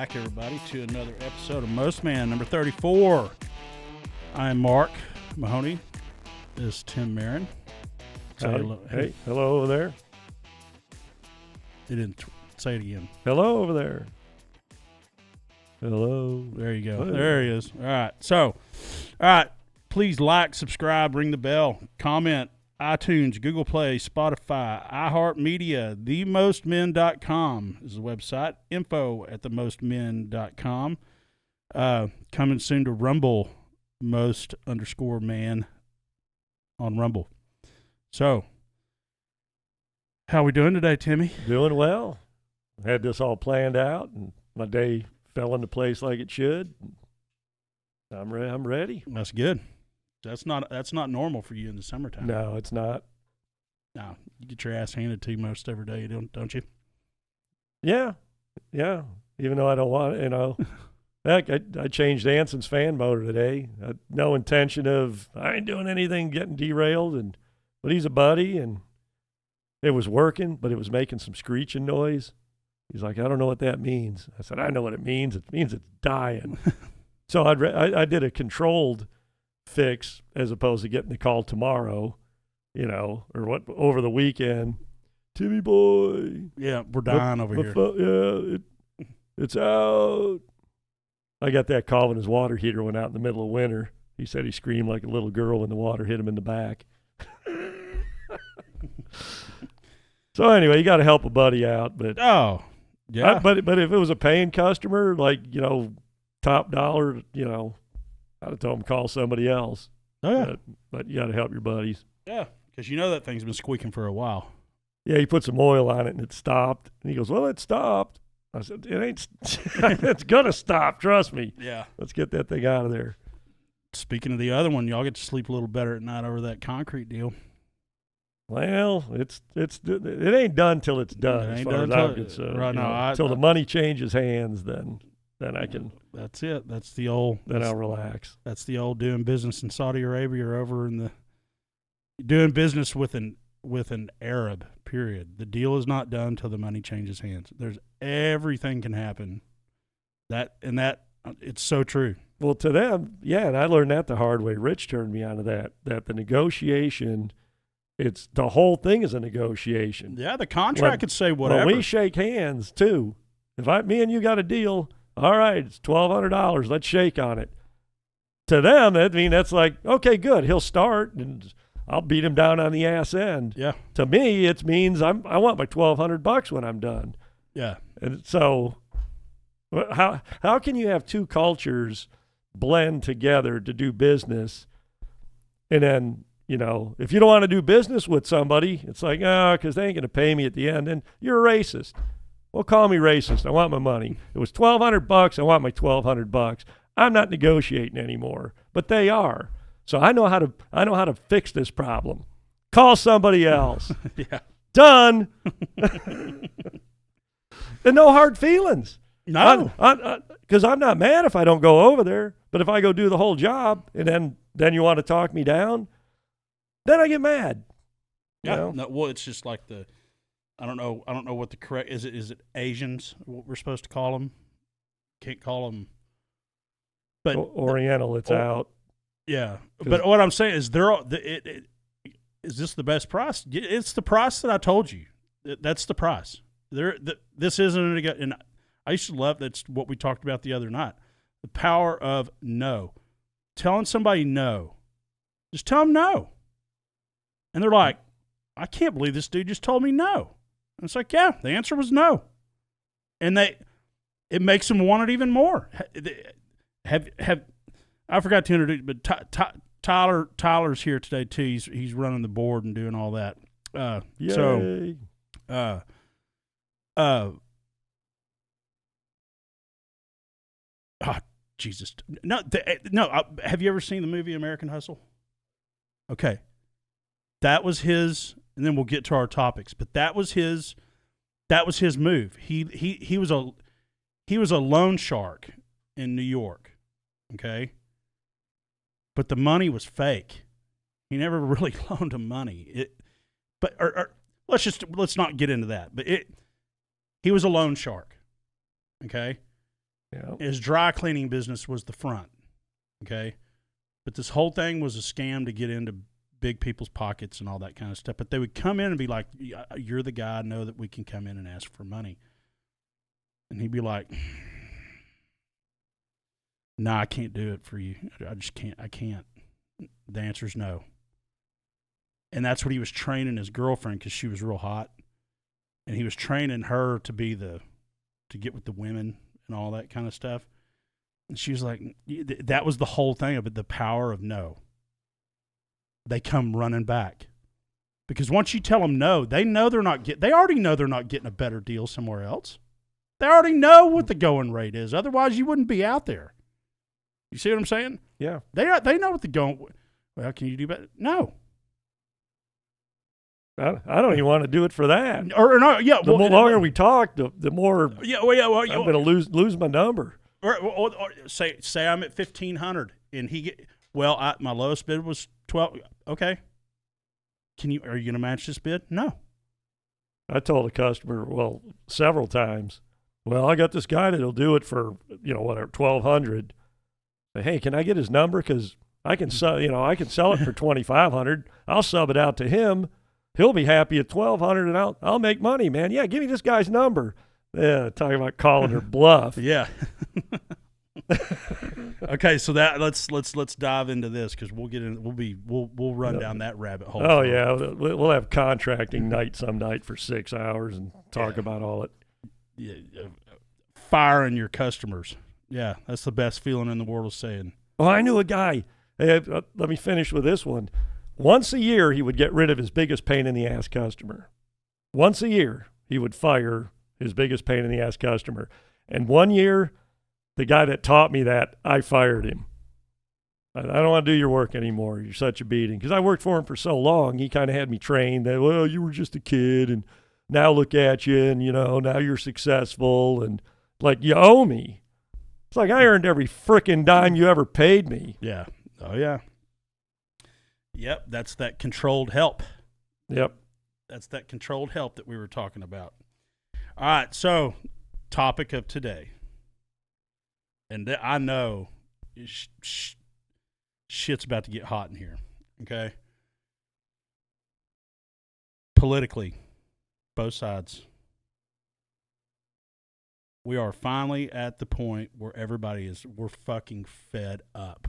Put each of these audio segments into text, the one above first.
back, everybody, to another episode of Most Man, number 34. I'm Mark Mahoney. This is Tim Marin. Say hello. Hey, hello over there. He didn't say it again. Hello over there. Hello. There you go. Hello. There he is. All right. Please like, subscribe, ring the bell, comment, iTunes, Google Play, Spotify, iHeartMedia, themostmen.com is the website, info@themostmen.com. Coming soon to Rumble, most_man on Rumble. So, how we doing today, Timmy? Doing well. Had this all planned out, and my day fell into place like it should. I'm ready. That's good. That's not normal for you in the summertime. No, it's not. No, you get your ass handed to you most every day, don't you? Yeah. Even though I don't want, heck, I changed Anson's fan motor today. No intention of, I ain't doing anything getting derailed, but he's a buddy, and it was working, but it was making some screeching noise. He's like, I don't know what that means. I said, I know what it means. It means it's dying. So I did a controlled fix as opposed to getting the call tomorrow, or what over the weekend. Timmy boy. Yeah, we're dying over here. It's out. I got that call when his water heater went out in the middle of winter. He said he screamed like a little girl when the water hit him in the back. So anyway, you got to help a buddy out, but oh, yeah. But if it was a paying customer, like top dollar, I'd have told him call somebody else. Oh yeah, but you got to help your buddies. Yeah, because that thing's been squeaking for a while. Yeah, he put some oil on it and it stopped. And he goes, "Well, it stopped." I said, "It ain't. It's gonna stop. Trust me." Yeah. Let's get that thing out of there. Speaking of the other one, y'all get to sleep a little better at night over that concrete deal. Well, it ain't done till it's done. As far as I'm concerned. Right now, until the money changes hands, then I can. That's it. That's the old. Then I'll relax. That's the old doing business in Saudi Arabia or over in the doing business with an Arab. Period. The deal is not done till the money changes hands. Everything can happen. It's so true. Well, to them, yeah, and I learned that the hard way. Rich turned me onto that the negotiation. It's the whole thing is a negotiation. Yeah, the contract could say whatever. When we shake hands too, if me and you got a deal, all right, it's $1,200. Let's shake on it. To them, that's like, okay, good. He'll start, and I'll beat him down on the ass end. Yeah. To me, it means I want my $1,200 when I'm done. Yeah. And so, how can you have two cultures blend together to do business, and then if you don't want to do business with somebody, it's like, because they ain't going to pay me at the end, and you're a racist. Well, call me racist. I want my money. It was $1,200. I want my $1,200. I'm not negotiating anymore, but they are. So I know how to fix this problem. Call somebody else. Yeah. Done. And no hard feelings. No. Because I'm not mad if I don't go over there, but if I go do the whole job and then you want to talk me down, then I get mad. Yeah. No, well, it's just like I don't know what the correct is. It Asians? What we're supposed to call them? Can't call them. But Oriental, it's out. Yeah, but what I'm saying is is this the best price? It's the price that I told you. That's the price. This isn't and I used to love that's what we talked about the other night. The power of no. Telling somebody no. Just tell them no. And they're like, I can't believe this dude just told me no. And it's like, yeah, the answer was no. And it makes them want it even more. I forgot to introduce, but Tyler's here today too. He's running the board and doing all that. Yay. So, oh Jesus, no. Have you ever seen the movie American Hustle? Okay. That was his, and then we'll get to our topics. But that was his move. He was a loan shark in New York, okay. But the money was fake. He never really loaned him money. Let's not get into that. But he was a loan shark, okay. Yeah. His dry cleaning business was the front. Okay. But this whole thing was a scam to get into big people's pockets and all that kind of stuff. But they would come in and be like, you're the guy. I know that we can come in and ask for money. And he'd be like, nah, I can't do it for you. I just can't. I can't. The answer's no. And that's what he was training his girlfriend, because she was real hot. And he was training her to get with the women and all that kind of stuff. And she was like, that was the whole thing of it, the power of no. They come running back. Because once you tell them no, they already know they're not getting a better deal somewhere else. They already know what the going rate is. Otherwise, you wouldn't be out there. You see what I'm saying? Yeah. They know what the going. Well, can you do better? No. I don't even want to do it for that. Or no, yeah. The longer we talk, the more I'm going to lose my number. Or say I'm at 1,500 and my lowest bid was 12. Okay. Are you going to match this bid? No. I told a customer, several times, I got this guy that'll do it for, whatever, 1,200. Hey, can I get his number? Because I can sell it for 2,500. I'll sub it out to him. He'll be happy at 1,200, and I'll make money, man. Yeah, give me this guy's number. Yeah, talking about calling her bluff. Yeah. Okay, so let's dive into this, because we'll run down that rabbit hole. Oh yeah, we'll have contracting night some night for 6 hours and talk about all it. Yeah, firing your customers. Yeah, that's the best feeling in the world of saying. Oh, I knew a guy. Let me finish with this one. Once a year, he would get rid of his biggest pain in the ass customer. Once a year, he would fire his biggest pain in the ass customer. And one year, the guy that taught me that, I fired him. I don't want to do your work anymore. You're such a beating. Because I worked for him for so long, he kind of had me trained that, you were just a kid, and now look at you, and, now you're successful, and, you owe me. It's like I earned every frickin' dime you ever paid me. Yeah. Oh, yeah. Yep, that's that controlled help. Yep. That's that controlled help that we were talking about. All right, so topic of today. And I know shit's about to get hot in here, okay? Politically, both sides. We are finally at the point where we're fucking fed up,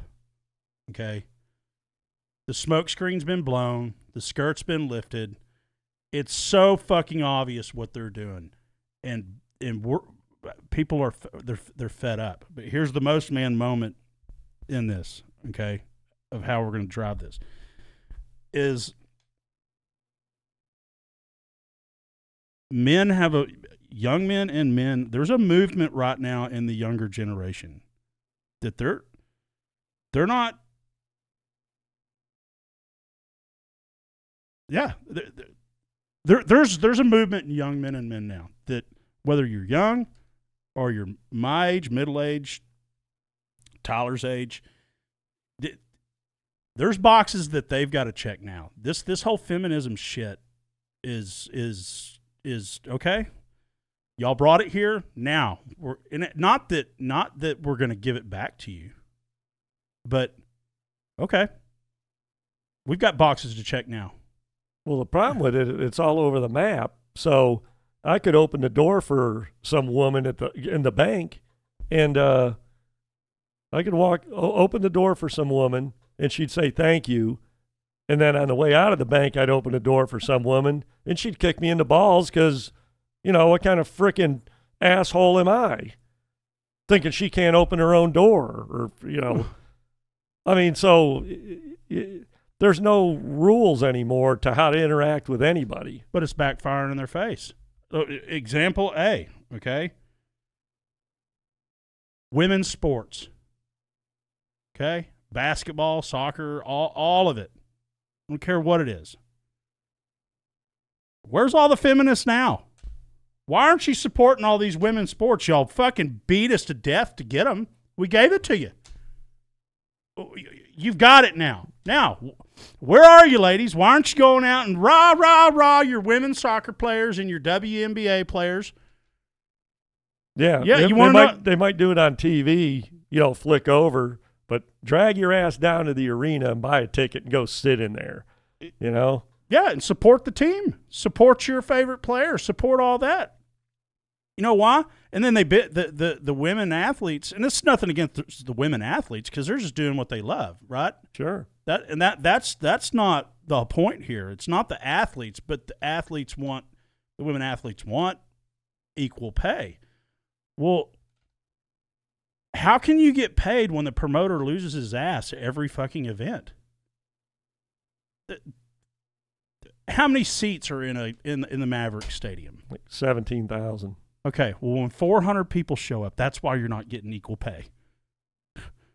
okay? The smoke screen's been blown. The skirt's been lifted. It's so fucking obvious what they're doing, and people are they're fed up. But here's the most man moment in this, okay, of how we're going to drive this is young men and men. There's a movement right now in the younger generation that they're not. Yeah, there's a movement in young men and men now that whether you're young or you're my age, middle age, Tyler's age, there's boxes that they've got to check now. This whole feminism shit is okay. Y'all brought it here. Now we're in it. Not that we're going to give it back to you, but okay, we've got boxes to check now. Well, the problem with it, it's all over the map. So I could open the door for some woman in the bank, and I could open the door for some woman, and she'd say thank you. And then on the way out of the bank, I'd open the door for some woman, and she'd kick me in the balls because, what kind of frickin' asshole am I? Thinking she can't open her own door, or, I mean, so there's no rules anymore to how to interact with anybody. But it's backfiring in their face. Example A, okay? Women's sports, okay? Basketball, soccer, all of it. I don't care what it is. Where's all the feminists now? Why aren't you supporting all these women's sports? Y'all fucking beat us to death to get them. We gave it to you. You've got it now. Now, where are you, ladies? Why aren't you going out and rah your women's soccer players and your WNBA players? Yeah, Yeah, they, you want to know? they might do it on TV, flick over, but drag your ass down to the arena and buy a ticket and go sit in there, Yeah, and support the team. Support your favorite player. Support all that. You know why? And then they bit the women athletes, and it's nothing against the women athletes because they're just doing what they love, right? Sure. That's not the point here. It's not the athletes, but the women athletes want equal pay. Well, how can you get paid when the promoter loses his ass at every fucking event? How many seats are in the Maverick Stadium? Like 17,000. Okay, well, when 400 people show up, that's why you're not getting equal pay.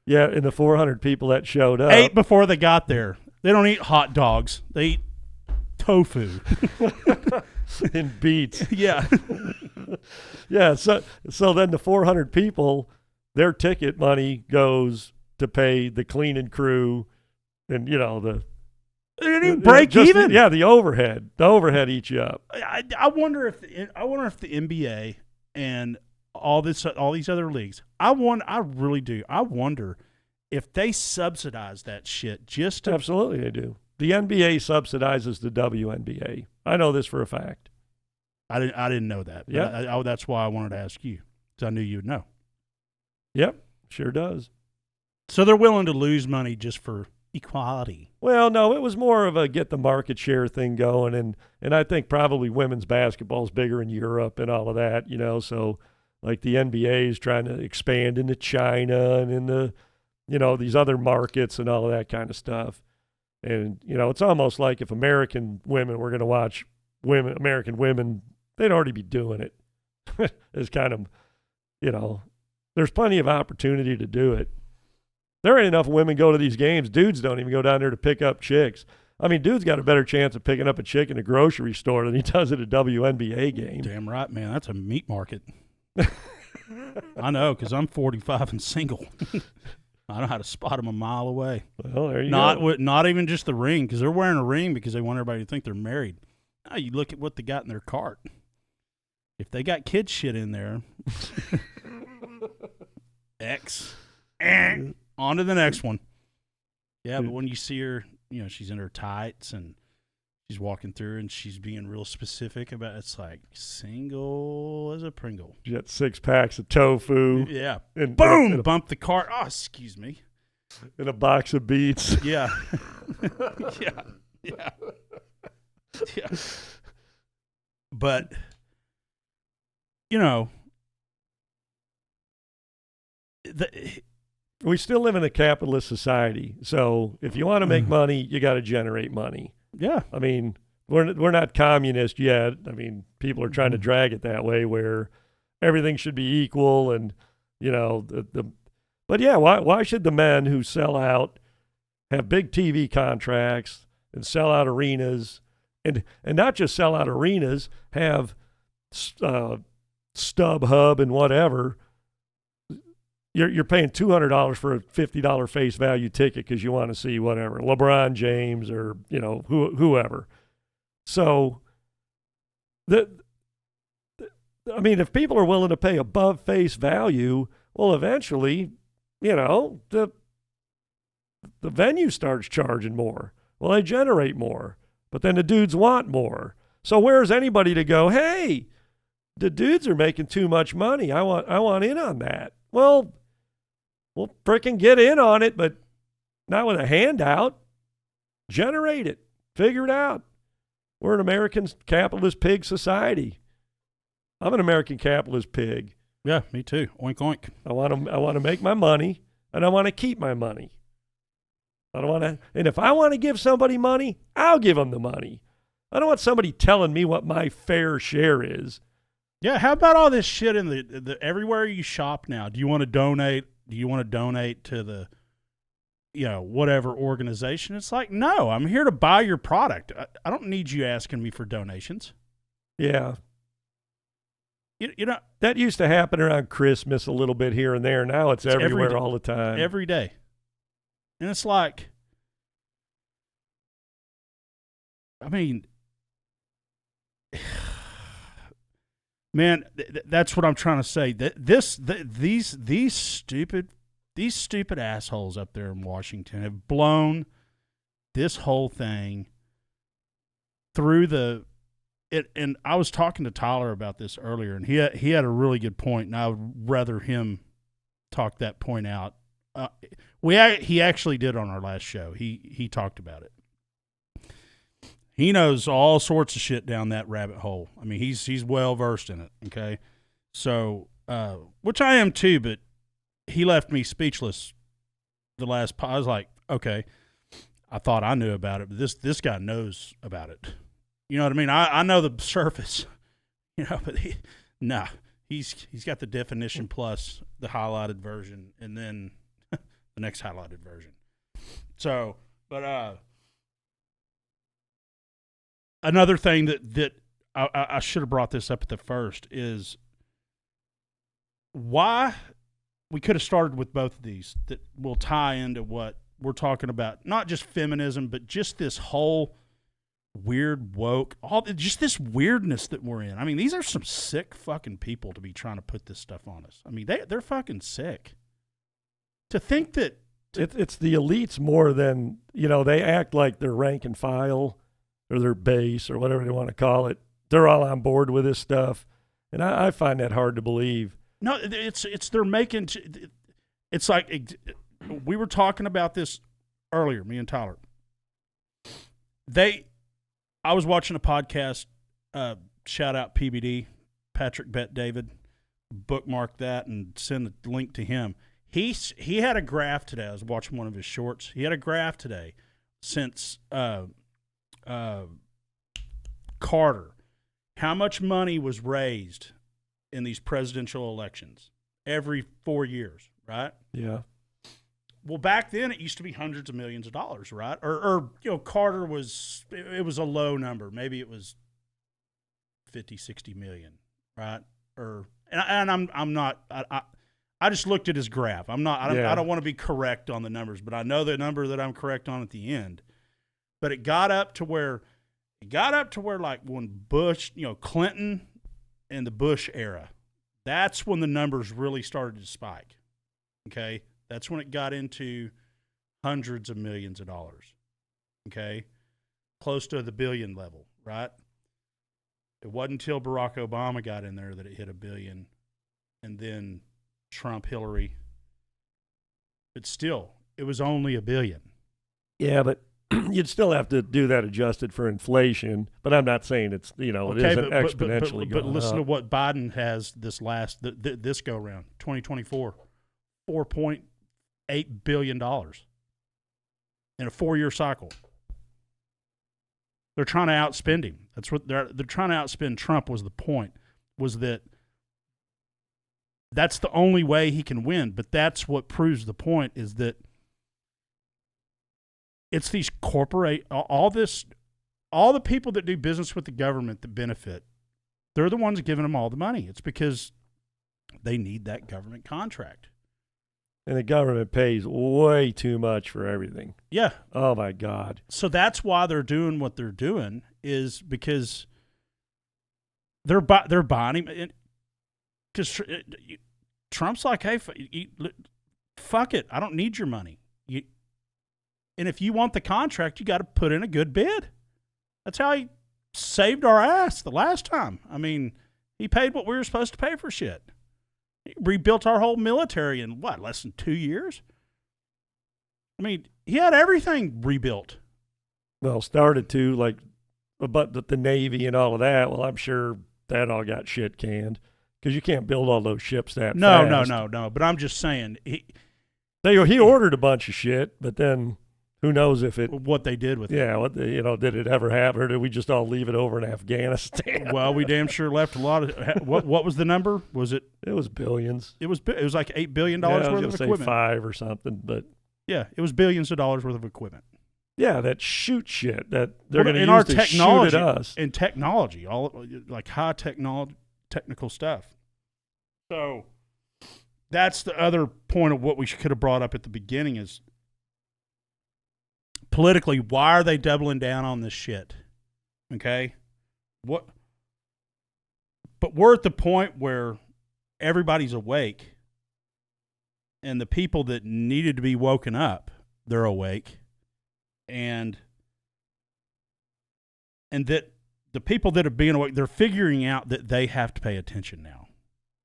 Yeah, and the 400 people that showed up. 8 before they got there. They don't eat hot dogs. They eat tofu. And beets. Yeah. Yeah, so then the 400 people, their ticket money goes to pay the cleaning crew and, They didn't even break even. The overhead. The overhead eats you up. I wonder if the NBA and all these other leagues. I really do. I wonder if they subsidize that shit just to. Absolutely, they do. The NBA subsidizes the WNBA. I know this for a fact. I didn't know that. Yeah. That's why I wanted to ask you because I knew you would know. Yep, sure does. So they're willing to lose money just for equality. Well, no, it was more of a get the market share thing going, and I think probably women's basketball is bigger in Europe and all of that, so like the NBA is trying to expand into China and into, these other markets and all of that kind of stuff. And, it's almost like if American women were going to watch American women, they'd already be doing it. It's kind of, there's plenty of opportunity to do it. There ain't enough women go to these games. Dudes don't even go down there to pick up chicks. I mean, dude's got a better chance of picking up a chick in a grocery store than he does at a WNBA game. Damn right, man. That's a meat market. I know, because I'm 45 and single. I know how to spot them a mile away. Well, there you go. Not even just the ring, because they're wearing a ring because they want everybody to think they're married. Now you look at what they got in their cart. If they got kid shit in there, X. On to the next one. Yeah, but when you see her, she's in her tights and she's walking through and she's being real specific about it's like single as a Pringle. You got 6 packs of tofu. Yeah. And boom! Bump the cart. Oh, excuse me. And a box of beets. Yeah. Yeah. But, we still live in a capitalist society. So if you want to make money, you got to generate money. Yeah. I mean, we're not communist yet. I mean, people are trying to drag it that way where everything should be equal and, but yeah, why should the men who sell out have big TV contracts and sell out arenas and not just sell out arenas, have StubHub and whatever. You're paying $200 for a $50 face value ticket because you want to see whatever LeBron James or whoever. So, if people are willing to pay above face value, well, eventually, the venue starts charging more. Well, they generate more, but then the dudes want more. So where's anybody to go? Hey, the dudes are making too much money. I want in on that. Well, frickin' get in on it, but not with a handout. Generate it. Figure it out. We're an American capitalist pig society. I'm an American capitalist pig. Yeah, me too. Oink oink. I want to make my money, and I want to keep my money. I don't want to. And if I want to give somebody money, I'll give them the money. I don't want somebody telling me what my fair share is. Yeah, how about all this shit in the everywhere you shop now? Do you want to donate? Do you want to donate to the, whatever organization? It's like, no, I'm here to buy your product. I don't need you asking me for donations. Yeah. That that used to happen around Christmas a little bit here and there. Now it's everywhere all the time. Every day. And it's like, Man, that's what I'm trying to say. These stupid assholes up there in Washington have blown this whole thing through and I was talking to Tyler about this earlier, and he had a really good point, and I would rather him talk that point out. He actually did on our last show. He talked about it. He knows all sorts of shit down that rabbit hole. I mean, he's well versed in it. Okay, so which I am too, but he left me speechless. I was like, okay, I thought I knew about it, but this guy knows about it. You know what I mean? I know the surface, but he's got the definition plus the highlighted version, and then the next highlighted version. So, but another thing that I should have brought this up at the first is why we could have started with both of these that will tie into what we're talking about, not just feminism, but just this whole weird woke, just this weirdness that we're in. I mean, these are some sick fucking people to be trying to put this stuff on us. I mean, they're fucking sick. To think that it's the elites more than, they act like they're rank and file or their base or whatever they want to call it. They're all on board with this stuff. And I find that hard to believe. No, it's they're making, it's like, we were talking about this earlier, me and Tyler. I was watching a podcast, shout out PBD, Patrick Bet David, bookmark that and send a link to him. He had a graph today. I was watching one of his shorts. He had a graph today since Carter. How much money was raised in these presidential elections every 4 years, right? Yeah. Well, back then it used to be hundreds of millions of dollars, right? Or Carter was a low number. Maybe it was 50, 60 million, right? I just looked at his graph. I don't want to be correct on the numbers, but I know the number that I'm correct on at the end. But it got up to where like when Bush, Clinton and the Bush era, that's when the numbers really started to spike. Okay? That's when it got into hundreds of millions of dollars, okay? Close to the billion level, right? It wasn't until Barack Obama got in there that it hit $1 billion, and then Trump, Hillary. But still, it was only $1 billion. Yeah, but you'd still have to do that adjusted for inflation. But I'm not saying it's, it isn't exponentially going up. But listen to what Biden has this go round, 2024, $4.8 billion in a 4-year cycle. They're trying to outspend him. That's what they're trying to outspend Trump. Was the point? Was that's the only way he can win. But that's what proves the point, is that it's these all the people that do business with the government that benefit. They're the ones giving them all the money. It's because they need that government contract. And the government pays way too much for everything. Yeah. Oh, my God. So that's why they're doing what they're doing, is because they're buying him. Because Trump's like, hey, fuck it. I don't need your money. And if you want the contract, you got to put in a good bid. That's how he saved our ass the last time. I mean, he paid what we were supposed to pay for shit. He rebuilt our whole military in, less than 2 years? I mean, he had everything rebuilt. Well, started to, but the Navy and all of that, well, I'm sure that all got shit canned, because you can't build all those ships that fast. No. But I'm just saying. He ordered a bunch of shit, but then who knows if what they did with it. Yeah, did it ever happen, or did we just all leave it over in Afghanistan? Well, we damn sure left a lot of. What was the number? Was it? It was billions. It was like $8 billion worth of equipment. Say 5 or something, but yeah, it was billions of dollars worth of equipment. Yeah, that shoot shit that they're going to use to shoot at us. In technology, all like high technical stuff. So that's the other point of what we could have brought up at the beginning is, politically, why are they doubling down on this shit? Okay? What? But we're at the point where everybody's awake, and the people that needed to be woken up, they're awake, and that the people that are being awake, they're figuring out that they have to pay attention now.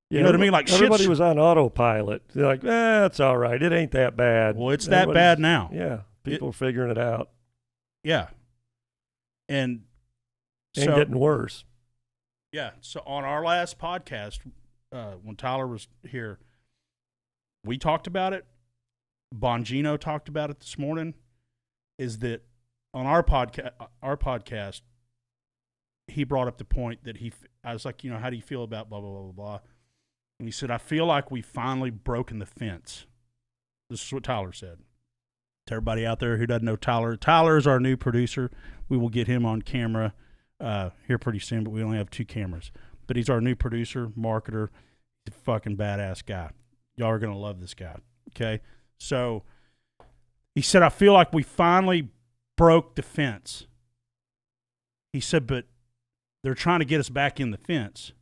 You know what I mean? Like everybody was on autopilot. They're like, it's all right. It ain't that bad. Well, it's that bad now. Yeah, people are figuring it out. Yeah, and so getting worse. Yeah. So on our last podcast, when Tyler was here, we talked about it. Bongino talked about it this morning. Is that on our podcast? He brought up the point that I was like, how do you feel about blah blah blah blah blah? And he said, I feel like we finally broken the fence. This is what Tyler said. To everybody out there who doesn't know Tyler, Tyler is our new producer. We will get him on camera here pretty soon, but we only have 2 cameras. But he's our new producer, marketer. He's a fucking badass guy. Y'all are going to love this guy. Okay? So he said, I feel like we finally broke the fence. He said, but they're trying to get us back in the fence.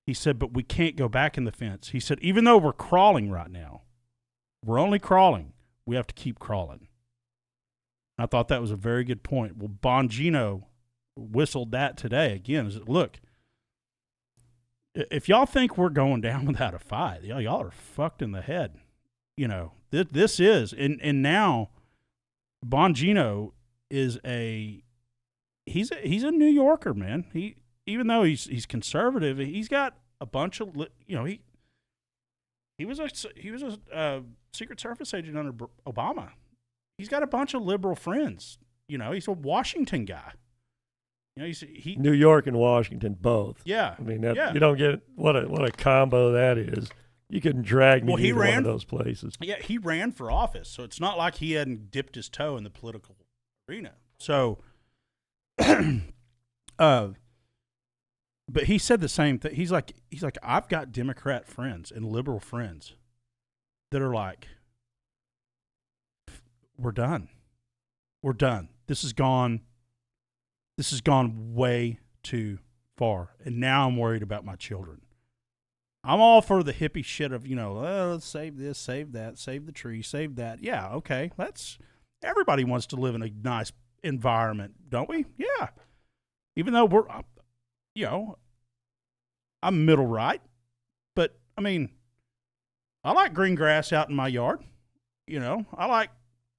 He said, but we can't go back in the fence. He said, even though we're crawling right now, we're only crawling. We have to keep crawling. I thought that was a very good point. Well, Bongino whistled that today again. Is look, if y'all think we're going down without a fight, y'all are fucked in the head. This is, and now Bongino is he's a New Yorker, man. Even though he's conservative, he's got a bunch of he was a Secret Service agent under Obama. He's got a bunch of liberal friends. He's a Washington guy. New York and Washington both. Yeah, I mean you don't get what a combo that is. You couldn't drag me to one of those places. Yeah, he ran for office, so it's not like he hadn't dipped his toe in the political arena. So, but he said the same thing. He's like, I've got Democrat friends and liberal friends that are like, we're done. We're done. This has gone way too far. And now I'm worried about my children. I'm all for the hippie shit of, let's save this, save that, save the tree, save that. Yeah, okay. Everybody wants to live in a nice environment, don't we? Yeah. Even though I'm middle right, but I mean, I like green grass out in my yard. I like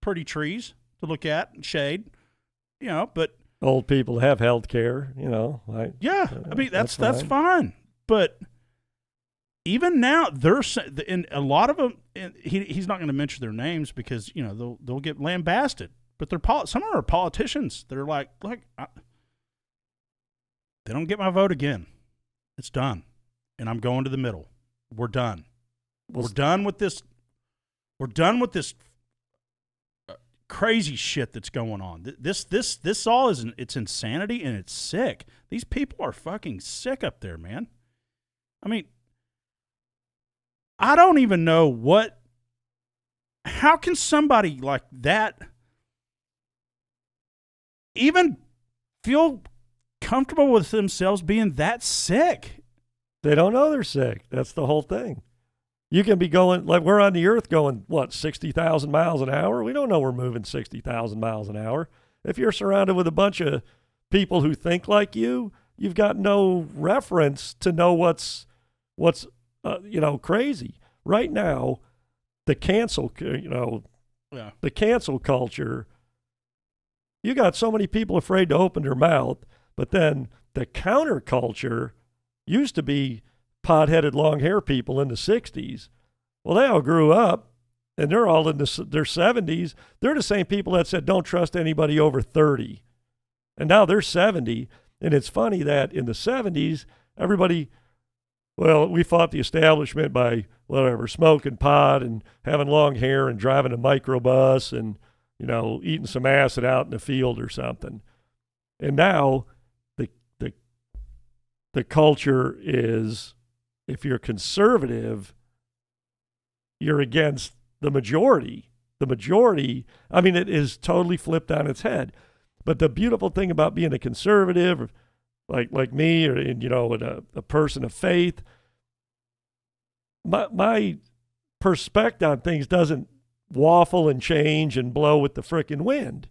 pretty trees to look at and shade, but old people have health care, yeah, I mean, that's fine. But even now, and a lot of them, and he's not going to mention their names because, they'll get lambasted. But some of them are politicians that are like, look, they don't get my vote again. It's done. And I'm going to the middle. We're done. We're done with this. We're done with this crazy shit that's going on. This all it's insanity and it's sick. These people are fucking sick up there, man. I mean, I don't even know how can somebody like that even feel comfortable with themselves being that sick? They don't know they're sick. That's the whole thing. You can be going, like we're on the earth going, 60,000 miles an hour? We don't know we're moving 60,000 miles an hour. If you're surrounded with a bunch of people who think like you've got no reference to know what's crazy. Right now, the cancel culture, you got so many people afraid to open their mouth, but then the counterculture used to be pot-headed long-hair people in the 60s. Well, they all grew up, and they're all in their 70s. They're the same people that said, don't trust anybody over 30. And now they're 70. And it's funny that in the 70s, everybody, we fought the establishment by smoking pot and having long hair and driving a microbus and, eating some acid out in the field or something. And now the culture is, if you're conservative, you're against the majority. The majority, it is totally flipped on its head. But the beautiful thing about being a conservative, like me, or a person of faith, my perspective on things doesn't waffle and change and blow with the frickin' wind.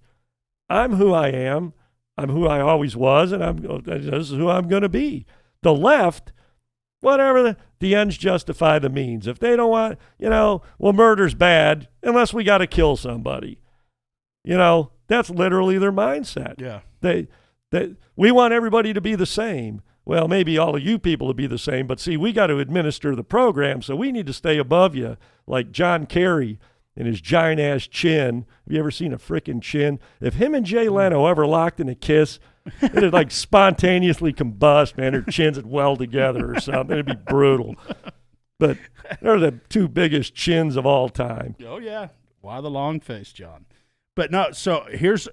I'm who I am. I'm who I always was, and this is who I'm going to be. The left, whatever, the ends justify the means. If they don't want, murder's bad unless we got to kill somebody. That's literally their mindset. Yeah. We want everybody to be the same. Well, maybe all of you people to be the same, but see, we got to administer the program, so we need to stay above you, like John Kerry and his giant-ass chin. Have you ever seen a frickin' chin? If him and Jay Leno ever locked in a kiss, it'd like spontaneously combust, man. Their chins would weld together or something. It'd be brutal. But they're the two biggest chins of all time. Oh, yeah. Why the long face, John? But no, so here's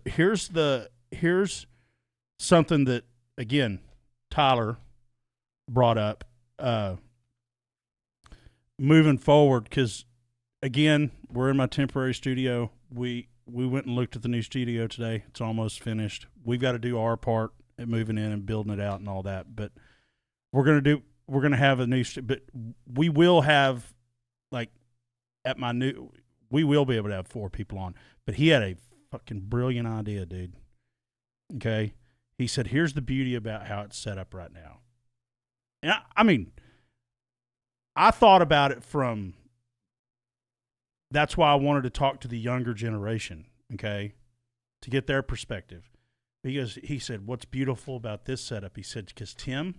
something that, again, Tyler brought up moving forward, because, again, we're in my temporary studio. We went and looked at the new studio today. It's almost finished. We've got to do our part at moving in and building it out and all that. But we're gonna have a new. But we will have, like, we will be able to have 4 people on. But he had a fucking brilliant idea, dude. Okay, he said, "Here's the beauty about how it's set up right now." And I mean, I thought about it from. That's why I wanted to talk to the younger generation, okay, to get their perspective. Because he said, what's beautiful about this setup? He said, because Tim's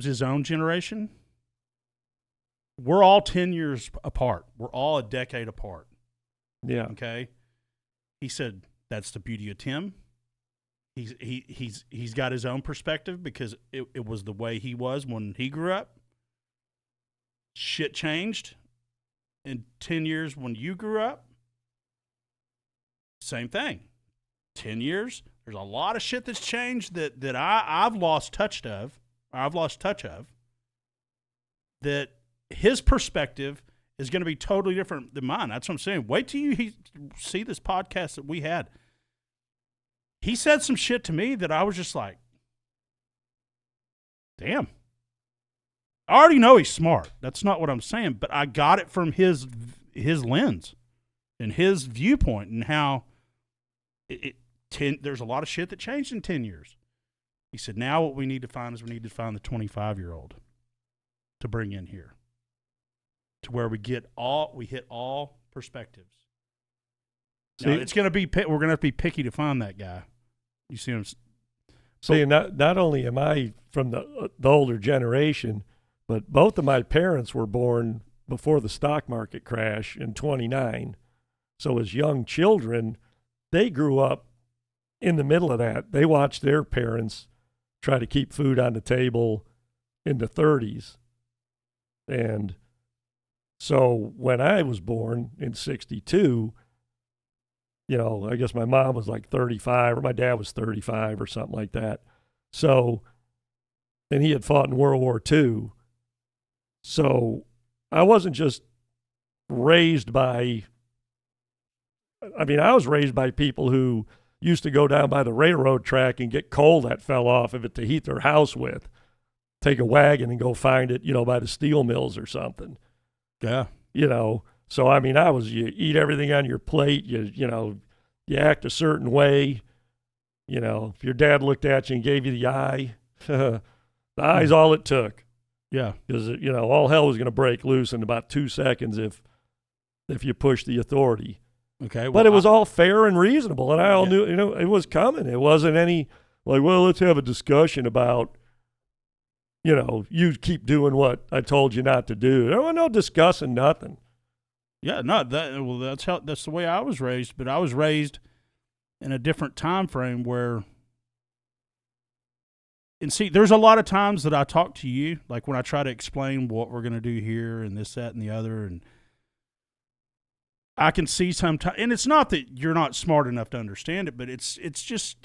his own generation. We're all 10 years apart. We're all a decade apart. Yeah. Okay. He said, that's the beauty of Tim. He's got his own perspective because it was the way he was when he grew up. Shit changed. In 10 years when you grew up, same thing. 10 years, there's a lot of shit that's changed that I've lost touch of. That his perspective is going to be totally different than mine. That's what I'm saying. Wait till you see this podcast that we had. He said some shit to me that I was just like, damn. I already know he's smart. That's not what I'm saying, but I got it from his lens and his viewpoint and how there's a lot of shit that changed in 10 years. He said, now what we need to find is the 25-year-old to bring in here to where we hit all perspectives. Now, it's going to be we're going to have to be picky to find that guy. You see him? See, not only am I from the older generation, but both of my parents were born before the stock market crash in 29. So as young children, they grew up in the middle of that. They watched their parents try to keep food on the table in the 30s. And so when I was born in 62, I guess my mom was like 35 or my dad was 35 or something like that. So, and he had fought in World War II. So I wasn't just raised by, I was raised by people who used to go down by the railroad track and get coal that fell off of it to heat their house with. Take a wagon and go find it, by the steel mills or something. Yeah. So you eat everything on your plate, you act a certain way. If your dad looked at you and gave you the eye, the eye's all it took. Yeah. Because, all hell was going to break loose in about 2 seconds if you pushed the authority. Okay. Well, but it was all fair and reasonable, and I all knew, it was coming. It wasn't any, like, well, let's have a discussion about, you keep doing what I told you not to do. There was no discussing nothing. Yeah, no, that's the way I was raised, but I was raised in a different time frame where, and see, there's a lot of times that I talk to you, like when I try to explain what we're going to do here and this, that, and the other, and I can see sometimes, and it's not that you're not smart enough to understand it, but it's just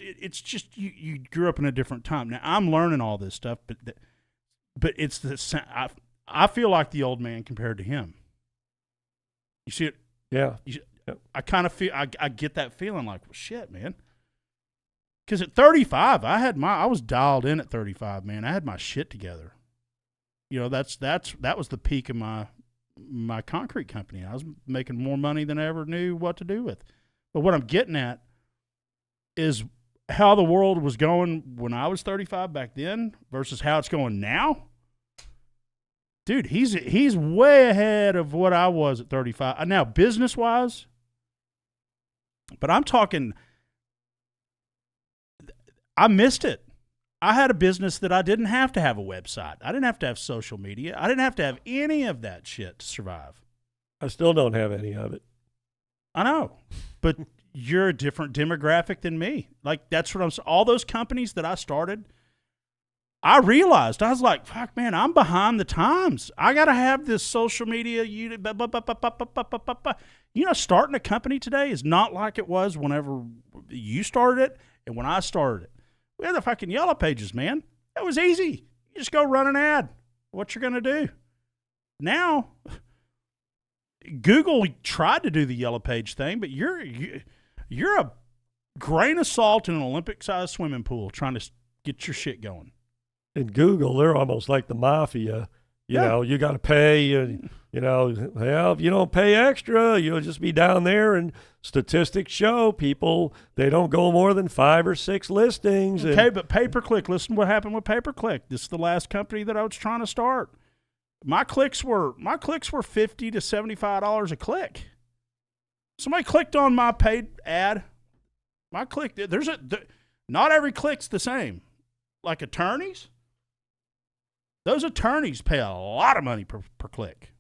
you grew up in a different time. Now I'm learning all this stuff, but it's I feel like the old man compared to him. You see it? Yeah. I kind of feel I get that feeling like, well, shit, man. Because at 35, I was dialed in at 35, man. I had my shit together. You know, that was the peak of my concrete company. I was making more money than I ever knew what to do with. But what I'm getting at is how the world was going when I was 35 back then versus how it's going now. Dude, he's way ahead of what I was at 35. Now, business-wise, but I'm talking, I missed it. I had a business that I didn't have to have a website. I didn't have to have social media. I didn't have to have any of that shit to survive. I still don't have any of it. I know, but you're a different demographic than me. Like, that's what I'm saying. All those companies that I started, I realized, I was like, fuck, man, I'm behind the times. I got to have this social media. You know, starting a company today is not like it was whenever you started it and when I started it. We had the fucking Yellow Pages, man. That was easy. You just go run an ad. What you're going to do. Now, Google tried to do the Yellow Page thing, but you're a grain of salt in an Olympic-sized swimming pool trying to get your shit going. In Google, they're almost like the mafia. You know, you got to pay, and, well, if you don't pay extra, you'll just be down there. And statistics show people, they don't go more than 5 or 6 listings. Okay, but pay-per-click, listen to what happened with pay-per-click. This is the last company that I was trying to start. My clicks were $50 to $75 a click. Somebody clicked on my paid ad. My click, not every click's the same. Like attorneys, those attorneys pay a lot of money per click.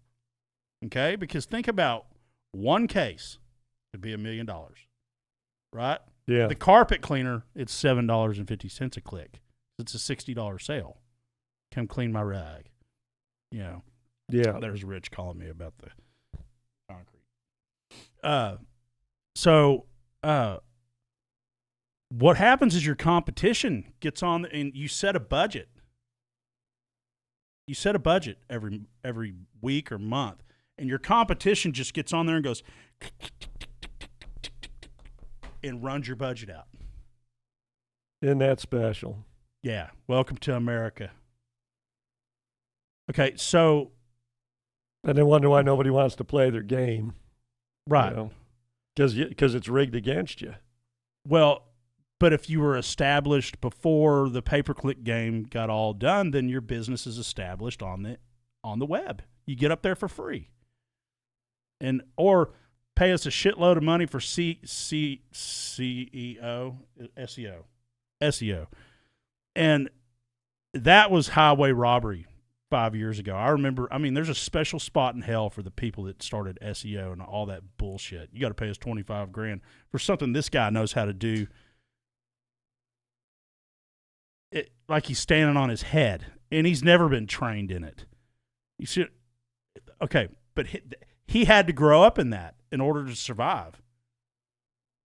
Okay? Because think about one case could be $1 million. Right? Yeah. The carpet cleaner, it's $7.50 a click. It's a $60 sale. Come clean my rag. You know. Yeah. There's Rich calling me about the concrete. So what happens is your competition gets on and you set a budget. You set a budget every week or month, and your competition just gets on there and goes and runs your budget out. Isn't that special? Yeah. Welcome to America. Okay, so. And they wonder why nobody wants to play their game. Right. Because it's rigged against you. Well, but if you were established before the pay-per-click game got all done, then your business is established on the web. You get up there for free. Or pay us a shitload of money for SEO. And that was highway robbery 5 years ago. I remember, there's a special spot in hell for the people that started SEO and all that bullshit. You got to pay us $25,000 for something this guy knows how to do. Like he's standing on his head, and he's never been trained in it. You see, okay, but he had to grow up in that in order to survive.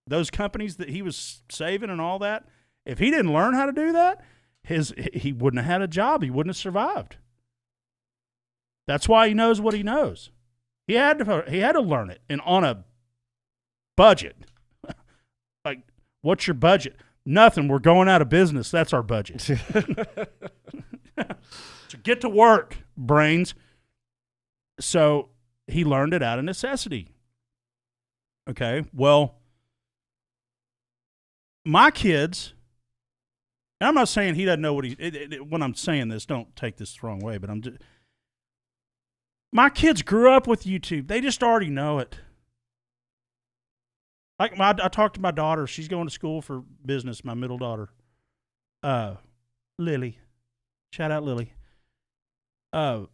Those companies that he was saving and all that, if he didn't learn how to do that, he wouldn't have had a job. He wouldn't have survived. That's why he knows what he knows. He had to learn it, and on a budget. Like, what's your budget? Nothing. We're going out of business. That's our budget. So get to work, brains. So he learned it out of necessity. Okay. Well, my kids, and I'm not saying he doesn't know what when I'm saying this, don't take this the wrong way, but my kids grew up with YouTube. They just already know it. Like I talked to my daughter. She's going to school for business, my middle daughter. Lily. Shout out, Lily. I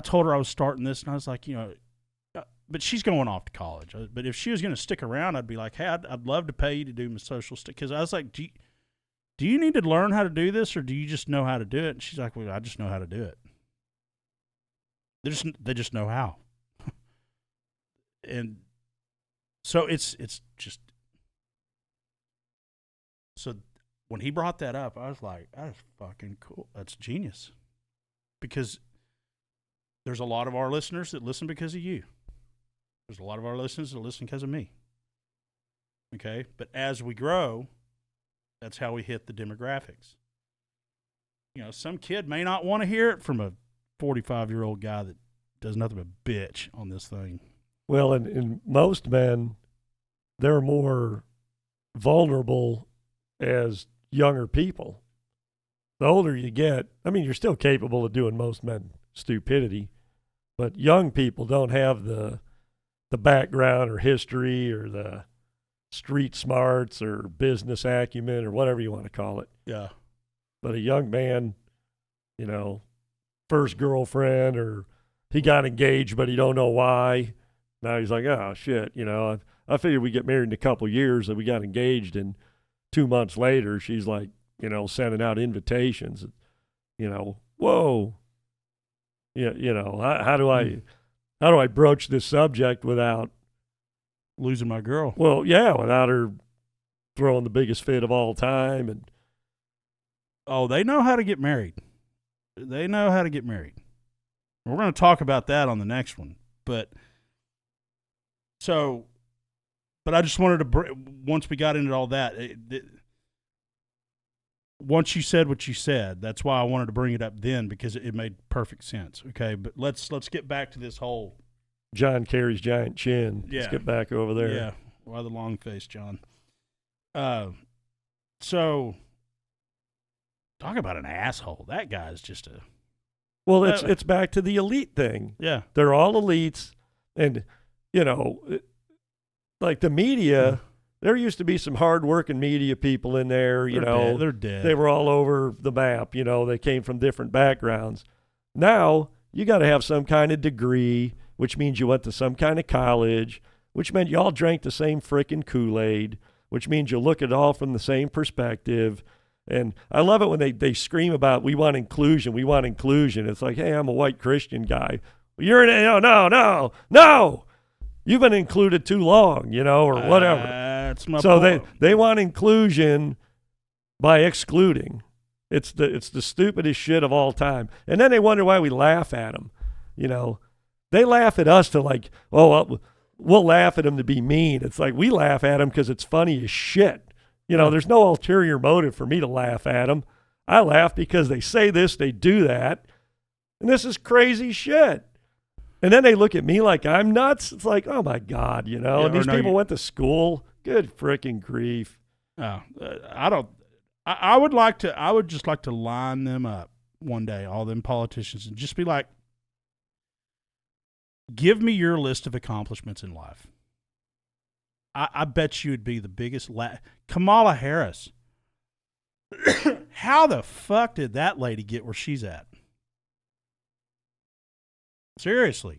told her I was starting this, and I was like, but she's going off to college. But if she was going to stick around, I'd be like, hey, I'd love to pay you to do my social stuff. Because I was like, do you need to learn how to do this, or do you just know how to do it? And she's like, well, I just know how to do it. They just know how. And so it's just, so when he brought that up, I was like, that's fucking cool. That's genius. Because there's a lot of our listeners that listen because of you. There's a lot of our listeners that listen because of me. Okay? But as we grow, That's how we hit the demographics. Some kid may not want to hear it from a 45-year-old guy that does nothing but bitch on this thing. Well, in most men, they're more vulnerable as younger people. The older you get, I mean, you're still capable of doing most men stupidity, but young people don't have the background or history or the street smarts or business acumen or whatever you want to call it. Yeah. But a young man, first girlfriend, or he got engaged but he don't know why. Now he's like, oh shit, I figured we get married in a couple of years, and we got engaged, and 2 months later she's like, sending out invitations. Whoa. Yeah, how do I broach this subject without losing my girl? Well, yeah, without her throwing the biggest fit of all time. And they know how to get married. They know how to get married. We're going to talk about that on the next one. But I just wanted to, once we got into all that, once you said what you said, that's why I wanted to bring it up then, because it made perfect sense. Okay, but let's get back to this whole John Kerry's giant chin. Yeah. Let's get back over there. Yeah, why the long face, John? So talk about an asshole. That guy's just a. Well, it's back to the elite thing. Yeah, they're all elites, and like the media. There used to be some hard-working media people in there. They're dead. They were all over the map. They came from different backgrounds. Now you got to have some kind of degree, which means you went to some kind of college, which meant you all drank the same frickin' Kool-Aid, which means you look at it all from the same perspective. And I love it when they scream about, we want inclusion, we want inclusion. It's like, hey, I'm a white Christian guy. You're no. You've been included too long, or whatever. That's my so point. they want inclusion by excluding. It's the stupidest shit of all time. And then they wonder why we laugh at them. They laugh at us to like, we'll laugh at them to be mean. It's like we laugh at them because it's funny as shit. There's no ulterior motive for me to laugh at them. I laugh because they say this, they do that, and this is crazy shit. And then they look at me like I'm nuts. It's like, oh my God, and these people went to school. Good freaking grief. I don't. I would just like to line them up one day, all them politicians, and just be like, give me your list of accomplishments in life. I bet you would be the biggest. Kamala Harris. How the fuck did that lady get where she's at? Seriously.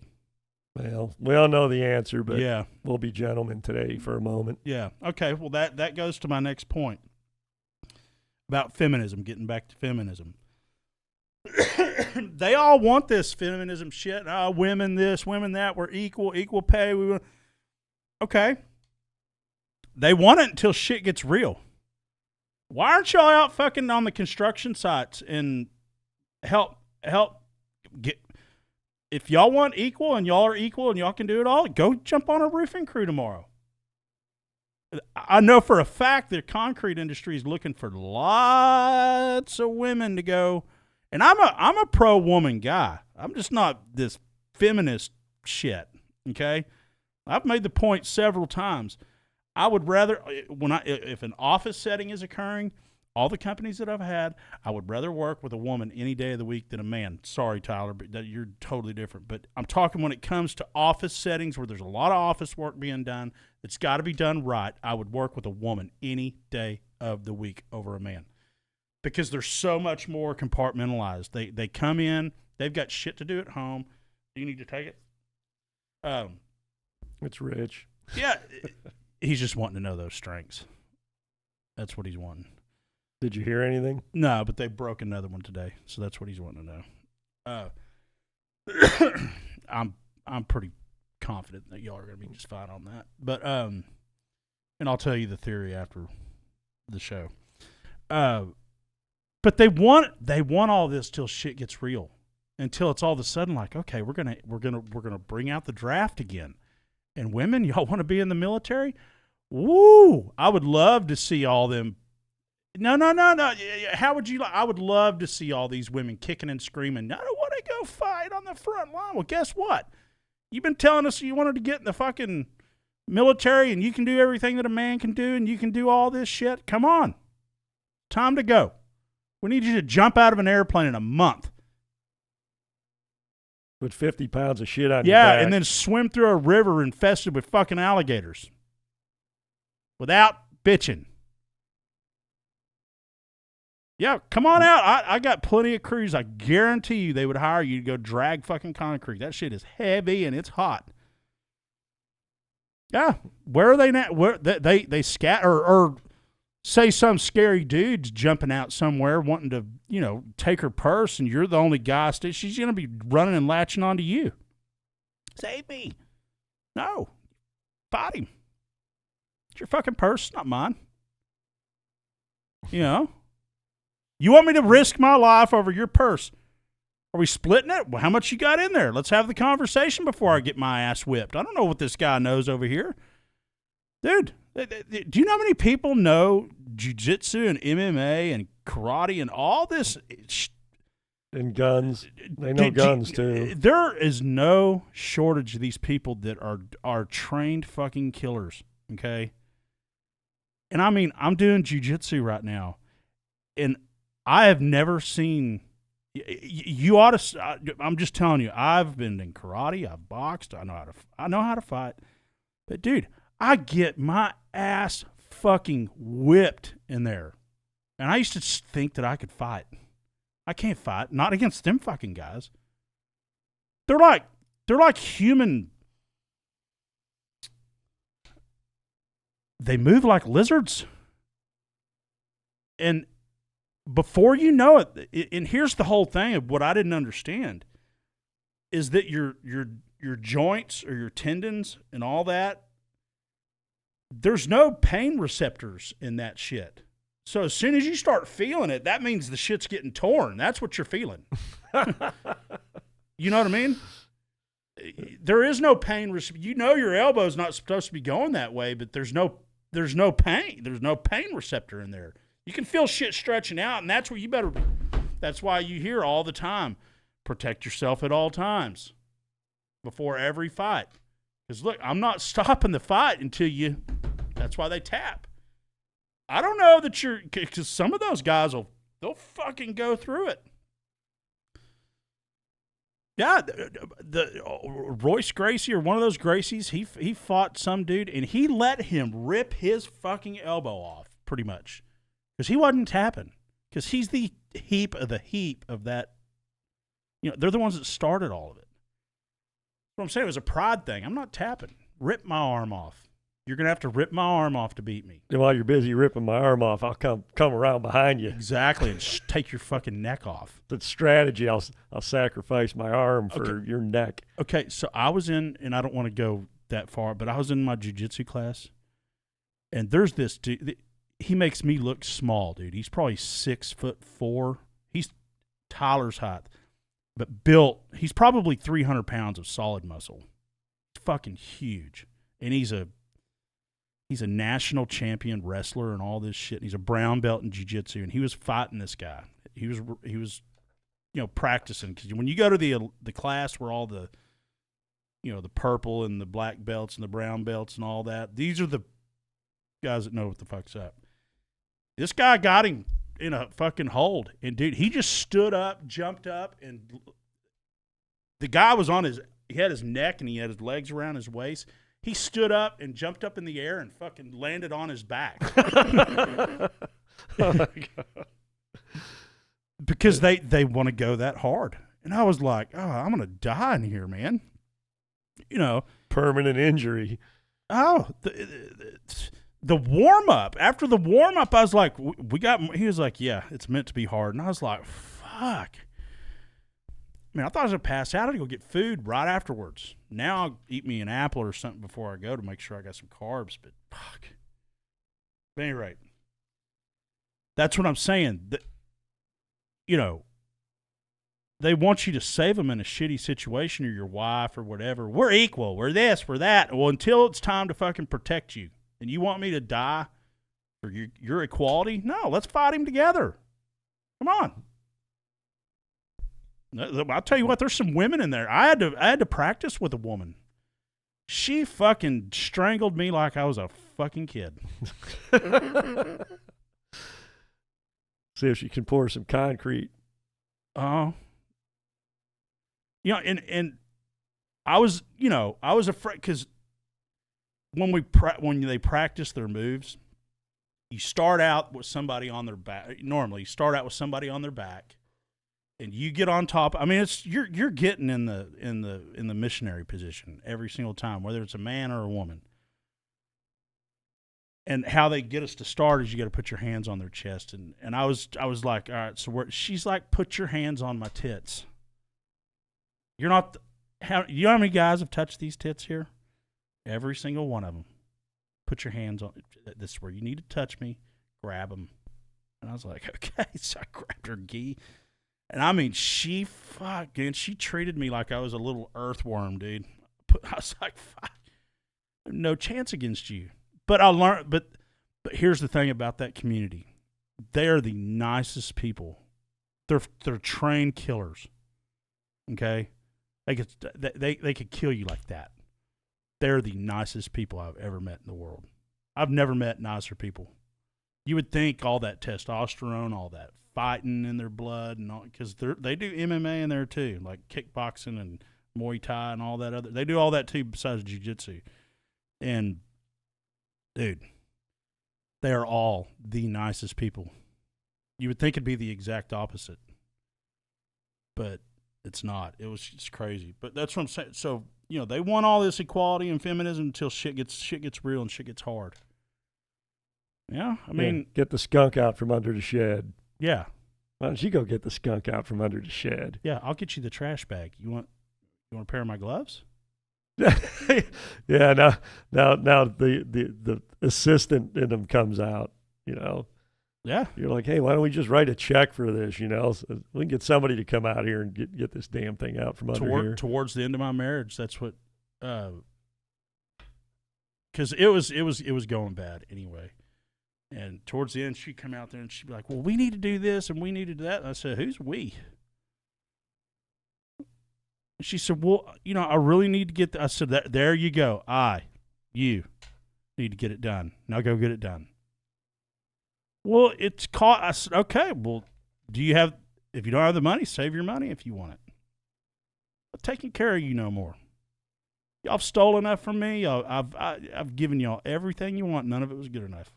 Well, we all know the answer, but yeah, we'll be gentlemen today for a moment. Yeah. Okay. Well, that goes to my next point about feminism, getting back to feminism. They all want this feminism shit. Women this, women that. We're equal pay. Okay. They want it until shit gets real. Why aren't y'all out fucking on the construction sites and help get? If y'all want equal and y'all are equal and y'all can do it all, go jump on a roofing crew tomorrow. I know for a fact the concrete industry is looking for lots of women to go. And I'm a pro-woman guy. I'm just not this feminist shit, okay? I've made the point several times. I would rather, if an office setting is occurring, all the companies that I've had, I would rather work with a woman any day of the week than a man. Sorry, Tyler, but you're totally different. But I'm talking when it comes to office settings where there's a lot of office work being done that's got to be done right, I would work with a woman any day of the week over a man because they're so much more compartmentalized. They come in, they've got shit to do at home. Do you need to take it? It's Rich. Yeah, he's just wanting to know those strengths. That's what he's wanting. Did you hear anything? No, but they broke another one today, so that's what he's wanting to know. I'm pretty confident that y'all are going to be just fine on that. But and I'll tell you the theory after the show. But they want all this till shit gets real, until it's all of a sudden like, okay, we're gonna bring out the draft again, and women, y'all want to be in the military? Woo! I would love to see all them No. How would you? I would love to see all these women kicking and screaming. I don't want to go fight on the front line. Well, guess what? You've been telling us you wanted to get in the fucking military, and you can do everything that a man can do, and you can do all this shit. Come on, time to go. We need you to jump out of an airplane in a month. With 50 pounds of shit on your Yeah, back. and then swim through a river infested with fucking alligators without bitching. Yeah, come on out. I got plenty of crews. I guarantee you they would hire you to go drag fucking concrete. That shit is heavy and it's hot. Yeah, where are they now? Where they scatter or say some scary dude's jumping out somewhere wanting to, take her purse, and you're the only guy. She's going to be running and latching onto you. Save me. No. Fight him. It's your fucking purse, not mine. You want me to risk my life over your purse? Are we splitting it? Well, how much you got in there? Let's have the conversation before I get my ass whipped. I don't know what this guy knows over here. Dude, do you know how many people know jiu-jitsu and MMA and karate and all this? And guns. They know guns, too. There is no shortage of these people that are trained fucking killers, okay? And I mean, I'm doing jiu-jitsu right now, and I have never seen... You ought to... I'm just telling you, I've been in karate, I've boxed, I know how to fight. But, dude... I get my ass fucking whipped in there. And I used to think that I could fight. I can't fight. Not against them fucking guys. They're like human. They move like lizards. And before you know it, and here's the whole thing of what I didn't understand, is that your joints or your tendons and all that, there's no pain receptors in that shit. So as soon as you start feeling it, that means the shit's getting torn. That's what you're feeling. You know what I mean? There is no pain. Your elbow's not supposed to be going that way, but there's no pain. There's no pain receptor in there. You can feel shit stretching out, and that's where you better. That's why you hear all the time, protect yourself at all times before every fight. Because, look, I'm not stopping the fight until you... That's why they tap. I don't know that you're... Because some of those guys they'll fucking go through it. Yeah, the Royce Gracie or one of those Gracies, he fought some dude, and he let him rip his fucking elbow off, pretty much. Because he wasn't tapping. Because he's the heap of that. They're the ones that started all of it. What I'm saying, it was a pride thing. I'm not tapping. Rip my arm off. You're going to have to rip my arm off to beat me. And while you're busy ripping my arm off, I'll come around behind you. Exactly, and take your fucking neck off. The strategy, I'll sacrifice my arm for your neck. Okay, so I was in, and I don't want to go that far, but I was in my jiu-jitsu class, and there's this dude. He makes me look small, dude. He's probably 6'4". He's Tyler's height. But built, he's probably 300 pounds of solid muscle. He's fucking huge. And he's a national champion wrestler and all this shit. He's a brown belt in jiu-jitsu, and he was fighting this guy. He was practicing. Because when you go to the class where all the, the purple and the black belts and the brown belts and all that, these are the guys that know what the fuck's up. This guy got him in a fucking hold, and dude, he just stood up, jumped up, and the guy was he had his neck and he had his legs around his waist. He stood up and jumped up in the air and fucking landed on his back. Oh my God. Because they want to go that hard. And I was like, oh, I'm going to die in here, man. Permanent injury. Oh, the warm-up. After the warm-up, I was like, he was like, yeah, it's meant to be hard. And I was like, fuck. I thought I was going to pass out. I'd go get food right afterwards. Now I'll eat me an apple or something before I go to make sure I got some carbs. But fuck. At any rate, that's what I'm saying. They want you to save them in a shitty situation, or your wife or whatever. We're equal. We're this, we're that. Well, until it's time to fucking protect you. And you want me to die for your equality? No, let's fight him together. Come on. I'll tell you what, there's some women in there. I had to practice with a woman. She fucking strangled me like I was a fucking kid. See if she can pour some concrete. Oh. And I was afraid because when they practice their moves, you start out with somebody on their back. Normally, you start out with somebody on their back, and you get on top. I mean, it's you're getting in the missionary position every single time, whether it's a man or a woman. And how they get us to start is you got to put your hands on their chest, and I was like, all right, so she's like, put your hands on my tits. You're not. You know how many guys have touched these tits here? Every single one of them. Put your hands on. This is where you need to touch me. Grab them. And I was like, okay. So I grabbed her gi. And I mean, she treated me like I was a little earthworm, dude. I was like, fuck. No chance against you. But I learned. But here's the thing about that community. They're the nicest people. They're trained killers. Okay? They could kill you like that. They're the nicest people I've ever met in the world. I've never met nicer people. You would think all that testosterone, all that fighting in their blood, and all, because they do MMA in there too, like kickboxing and Muay Thai and all that other. They do all that too besides jiu-jitsu. And dude, they are all the nicest people. You would think it'd be the exact opposite, but it's not. It was just crazy. But that's what I'm saying. So, they want all this equality and feminism until shit gets real and shit gets hard. Yeah, I mean, get the skunk out from under the shed. Yeah. Why don't you go get the skunk out from under the shed? Yeah, I'll get you the trash bag. You want a pair of my gloves? Yeah. Now the assistant in them comes out. Yeah. You're like, hey, why don't we just write a check for this? So we can get somebody to come out here and get this damn thing out from under here. Towards the end of my marriage, that's what, because it was going bad anyway. And towards the end, she'd come out there and she'd be like, well, we need to do this and we need to do that. And I said, who's we? And she said, well, I really need to get I said, there you go. You need to get it done. Now go get it done. Well, it's caught. I said, okay, well, if you don't have the money, save your money if you want it. I'm taking care of you no more. Y'all have stolen enough from me. I've given y'all everything you want. None of it was good enough.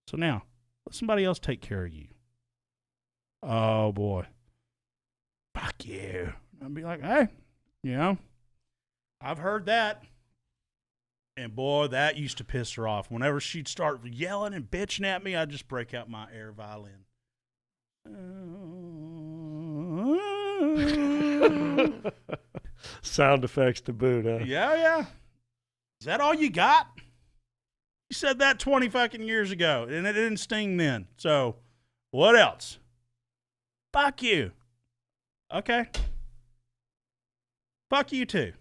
So now, let somebody else take care of you. Oh, boy. Fuck you. I'd be like, hey, I've heard that. And, boy, that used to piss her off. Whenever she'd start yelling and bitching at me, I'd just break out my air violin. Sound effects to boot, huh? Yeah. Is that all you got? You said that 20 fucking years ago, and it didn't sting then. So, what else? Fuck you. Okay. Fuck you too.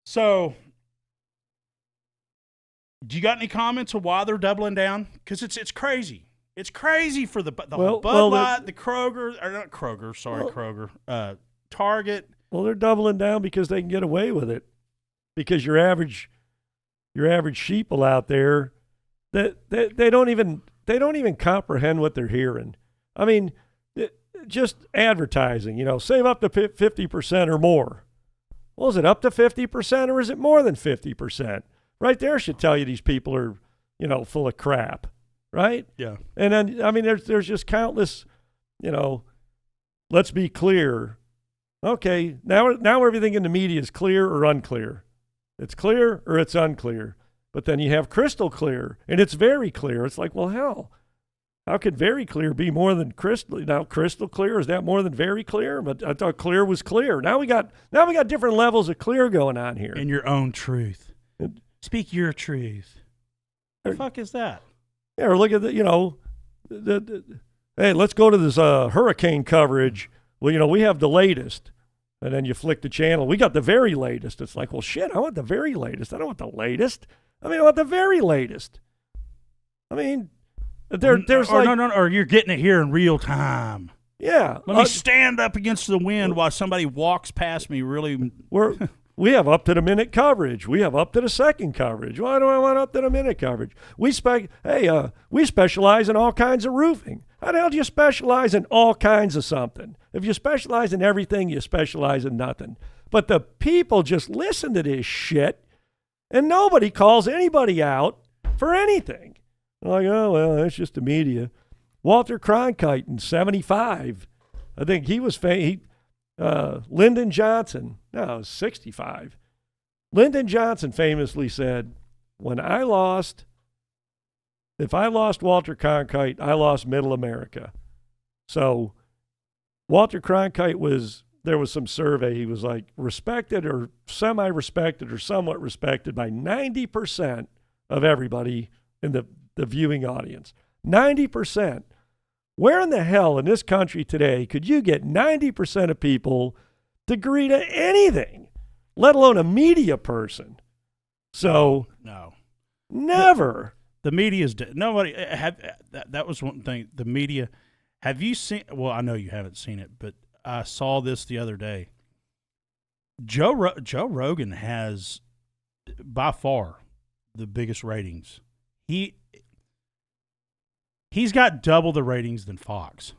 So, do you got any comments on why they're doubling down? Because it's crazy. It's crazy for the Bud Light, the Kroger, or not Kroger, sorry, Kroger, Target. Well, they're doubling down because they can get away with it. Because your average sheeple out there, they don't even comprehend what they're hearing. I mean, just advertising, save up to 50% or more. Well, is it up to 50% or is it more than 50%? Right there should tell you these people are, full of crap, right? Yeah. And then, I mean, there's just countless, let's be clear. Okay, now everything in the media is clear or unclear. It's clear or it's unclear. But then you have crystal clear, and it's very clear. It's like, well, hell, how could very clear be more than crystal? Now, crystal clear, is that more than very clear? But I thought clear was clear. Now we got different levels of clear going on here. And your own truth. Speak your truth. What the fuck is that? Yeah, or look at hey, let's go to this hurricane coverage. Well, we have the latest. And then you flick the channel. We got the very latest. It's like, well, shit, I want the very latest. I don't want the latest. I mean, at the very latest. I mean, there's or, like... No, or you're getting it here in real time. Yeah. Let me stand up against the wind while somebody walks past me really. We have up-to-the-minute coverage. We have up-to-the-second coverage. Why do I want up-to-the-minute coverage? We specialize in all kinds of roofing. How the hell do you specialize in all kinds of something? If you specialize in everything, you specialize in nothing. But the people just listen to this shit, and nobody calls anybody out for anything. They're like, oh, well, that's just the media. Walter Cronkite in 1975, I think he was Lyndon Johnson, no, it was 1965. Lyndon Johnson famously said, if I lost Walter Cronkite, I lost middle America. So Walter Cronkite there was some survey, he was like respected or semi-respected or somewhat respected by 90% of everybody in the viewing audience. 90%. Where in the hell in this country today could you get 90% of people to agree to anything, let alone a media person? So no, never. The media's nobody that was one thing. The media. Have you seen? Well, I know you haven't seen it, but I saw this the other day. Joe Rogan has by far the biggest ratings. He's got double the ratings than Fox.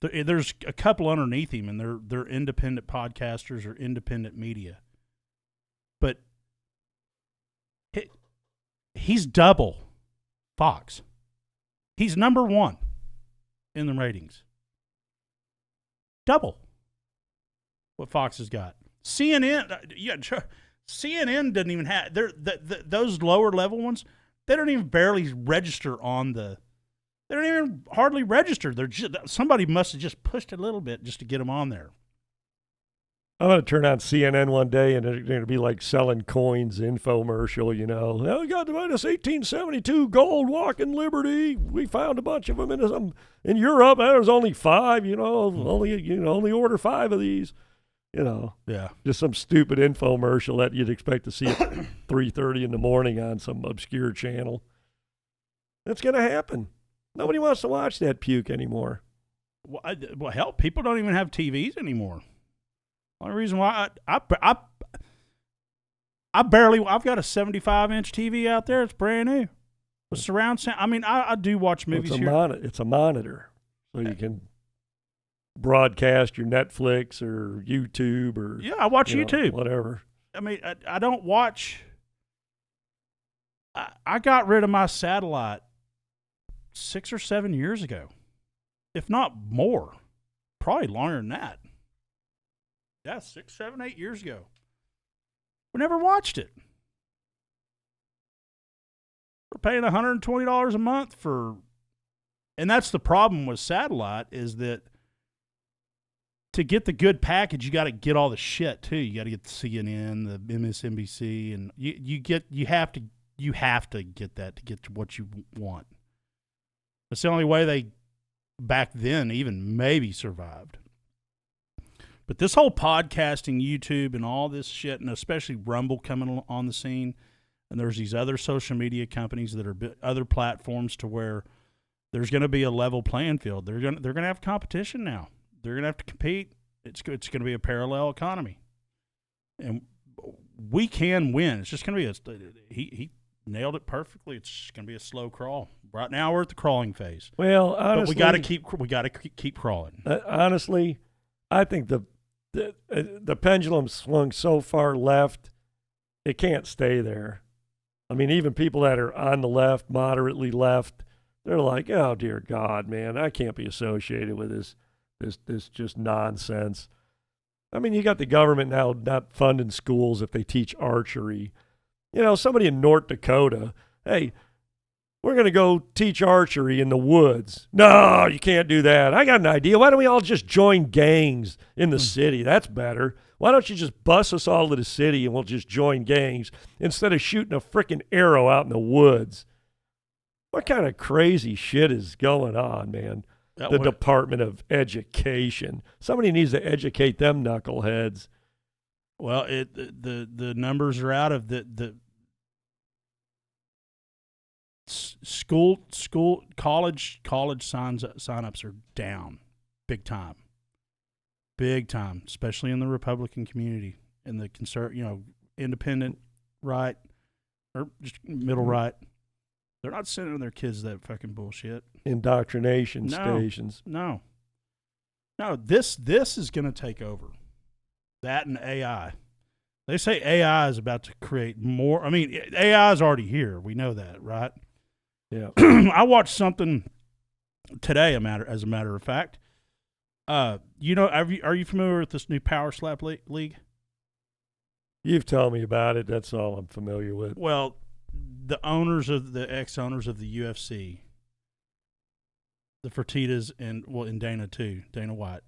There's a couple underneath him, and they're independent podcasters or independent media. But he's double Fox. He's number one in the ratings. Double what Fox has got. CNN doesn't even have those lower level ones. They don't even barely register on the. They don't even hardly register. They're just somebody must have just pushed a little bit just to get them on there. I'm going to turn on CNN one day and they're going to be like selling coins, infomercial, you know. Oh, we got the minus 1872 gold walking Liberty. We found a bunch of them in Europe. There's only 5, you know. Only order 5 of these. You know, yeah, just some stupid infomercial that you'd expect to see at 3:30 in the morning on some obscure channel. That's going to happen. Nobody wants to watch that puke anymore. Well, hell, people don't even have TVs anymore. Only reason why I've got a 75-inch TV out there. It's brand new with surround sound. I mean, I do watch movies here. It's a monitor, so you can broadcast your Netflix or YouTube or I watch YouTube, whatever. I mean, I don't watch. I got rid of my satellite 6 or 7 years ago, if not more, probably longer than that. Yeah, 6, 7, 8 years ago. We never watched it. We're paying $120 a month for, and that's the problem with satellite is that. To get the good package, you got to get all the shit too. You got to get the CNN, the MSNBC, and you have to get that to get to what you want. That's the only way they back then even maybe survived. But this whole podcasting, YouTube, and all this shit, and especially Rumble coming on the scene, and there's these other social media companies that are other platforms to where there's going to be a level playing field. They're going to have competition now. They're going to have to compete. It's going to be a parallel economy. And we can win. It's just going to be he nailed it perfectly. It's going to be a slow crawl. Right now we're at the crawling phase. Well, honestly, but we got to keep crawling. Honestly, I think the pendulum swung so far left, it can't stay there. I mean, even people that are on the left, moderately left, they're like, "Oh dear God, man, I can't be associated with this just nonsense." I mean, you got the government now not funding schools if they teach archery. You know, somebody in North Dakota, hey, we're going to go teach archery in the woods. No, you can't do that. I got an idea. Why don't we all just join gangs in the city? That's better. Why don't you just bus us all to the city and we'll just join gangs instead of shooting a freaking arrow out in the woods? What kind of crazy shit is going on, man? The Department of Education. Somebody needs to educate them knuckleheads. Well, the numbers are out of the college sign-ups are down big time, especially in the Republican community, in the independent right or just middle right. They're not sending their kids that fucking bullshit. Indoctrination stations. No, this is going to take over. That and AI. They say AI is about to create more. I mean, AI is already here. We know that, right? Yeah. I watched something today, as a matter of fact. Are you familiar with this new Power Slap League? You've told me about it. That's all I'm familiar with. Well, the ex-owners of the UFC, the Fertittas and Dana too, Dana White.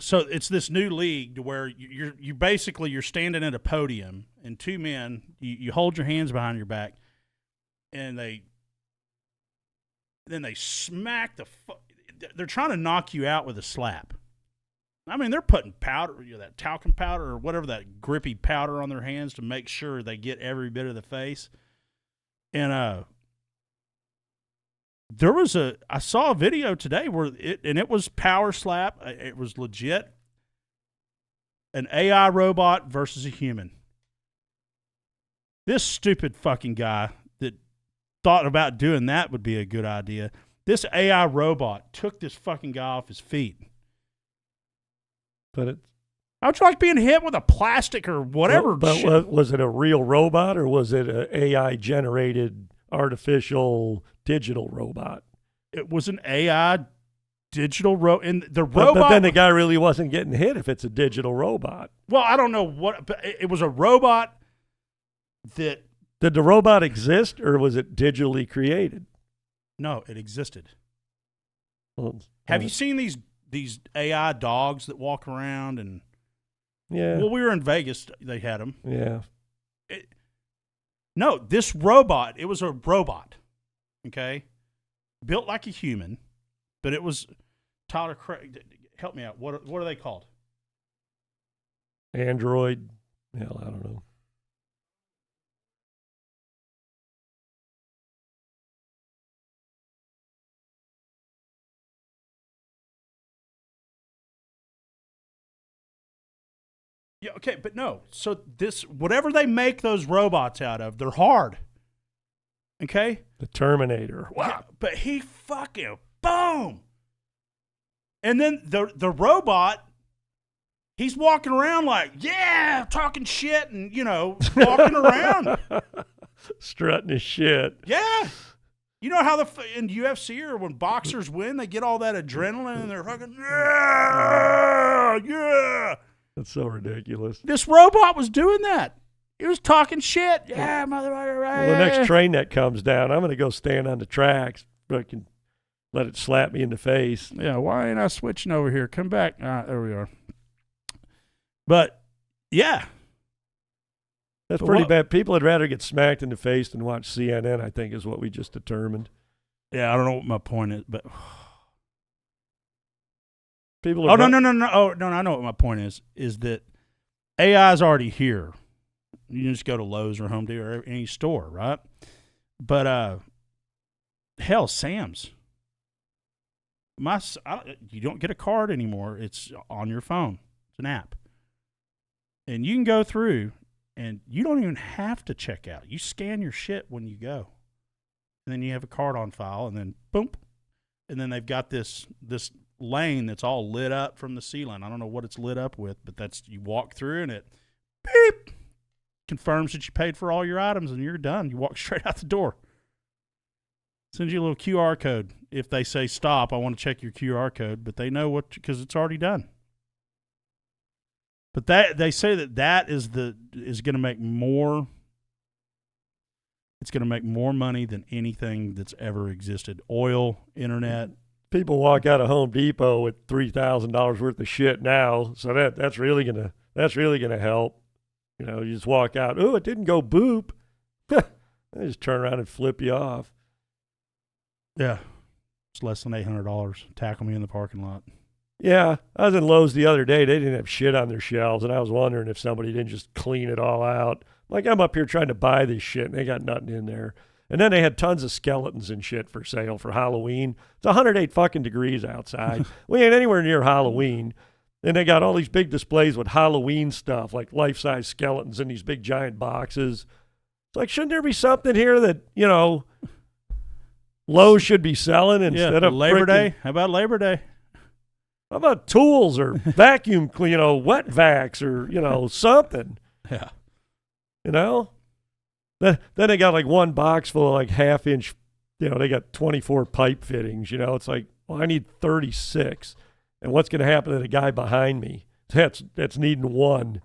So it's this new league to where you're standing at a podium and two men, you hold your hands behind your back, and then they smack they're trying to knock you out with a slap. I mean, they're putting powder, that talcum powder or whatever, that grippy powder on their hands to make sure they get every bit of the face. And I saw a video today where it was Power Slap. It was legit. An AI robot versus a human. This stupid fucking guy that thought about doing that would be a good idea. This AI robot took this fucking guy off his feet. But how'd you like being hit with a plastic or whatever? But was it a real robot or was it an AI-generated artificial digital robot? It was an AI digital robot. And the robot. But then the guy really wasn't getting hit if it's a digital robot. Well, I don't know what. But it was a robot that. Did the robot exist or was it digitally created? No, it existed. Well, have you seen these AI dogs that walk around and? Yeah. Well, we were in Vegas. They had them. Yeah. No, this robot. It was a robot. Okay, built like a human, but it was Tyler Craig. Help me out. What are they called? Android. Hell, I don't know. Yeah, okay, but no. So whatever they make those robots out of, they're hard. Okay? The Terminator. Wow. Yeah, but he fucking boom. And then the robot, he's walking around like, yeah, talking shit and, walking around. Strutting his shit. Yeah. You know how in UFC or when boxers win, they get all that adrenaline and they're fucking, yeah. That's so ridiculous. This robot was doing that. He was talking shit. Yeah, motherfucker. Right. Well, the next train that comes down, I'm going to go stand on the tracks. Fucking let it slap me in the face. Yeah, why ain't I switching over here? Come back. There we are. But, yeah. That's pretty bad. People would rather get smacked in the face than watch CNN, I think, is what we just determined. Yeah, I don't know what my point is, but... People are no. Oh, no, I know what my point is that AI is already here. You just go to Lowe's or Home Depot or any store, right? But, hell, Sam's. You don't get a card anymore. It's on your phone. It's an app. And you can go through, and you don't even have to check out. You scan your shit when you go. And then you have a card on file, and then boom. And then they've got this lane that's all lit up from the ceiling. I don't know what it's lit up with, but you walk through and it beep confirms that you paid for all your items and you're done. You walk straight out the door. Sends you a little QR code. If they say stop, I want to check your QR code, but they know because it's already done. But they say that is going to make more. It's going to make more money than anything that's ever existed. Oil, internet. People walk out of Home Depot with $3,000 worth of shit now, so that's really gonna help. You just walk out. Oh, it didn't go boop. They just turn around and flip you off. Yeah, it's less than $800. Tackle me in the parking lot. Yeah, I was in Lowe's the other day. They didn't have shit on their shelves, and I was wondering if somebody didn't just clean it all out. Like, I'm up here trying to buy this shit, and they got nothing in there. And then they had tons of skeletons and shit for sale for Halloween. It's 108 fucking degrees outside. We ain't anywhere near Halloween. And they got all these big displays with Halloween stuff, like life-size skeletons in these big giant boxes. It's like, shouldn't there be something here that, you know, Lowe's should be selling instead of Labor Day? How about Labor Day? How about tools or vacuum, you know, wet vacs or, you know, something, Yeah. you know? Then they got like one box full of like half-inch, you know, they got 24 pipe fittings, you know. It's like, well, I need 36. And what's going to happen to the guy behind me? That's needing one.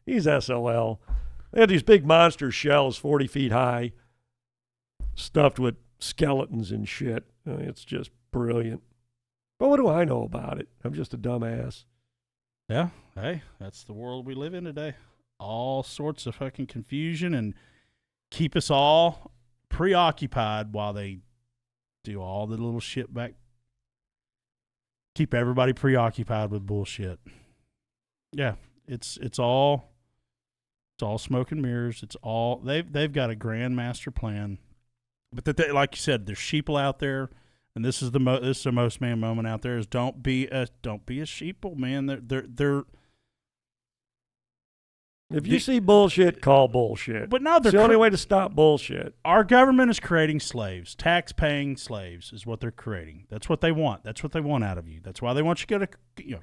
He's SOL. They had these big monster shells 40 feet high, stuffed with skeletons and shit. I mean, it's just brilliant. But what do I know about it? I'm just a dumbass. Yeah. Hey, that's the world we live in today. All sorts of fucking confusion and keep us all preoccupied while they do all the little shit back. Keep everybody preoccupied with bullshit. Yeah, it's all smoke and mirrors. It's all they've got a grand master plan. But that like you said, there's sheeple out there. And this is the most man moment out there is don't be a sheeple, man. They're if you see bullshit, call bullshit. But no, it's the only way to stop bullshit. Our government is creating slaves, tax-paying slaves is what they're creating. That's what they want. That's what they want out of you. That's why they want you to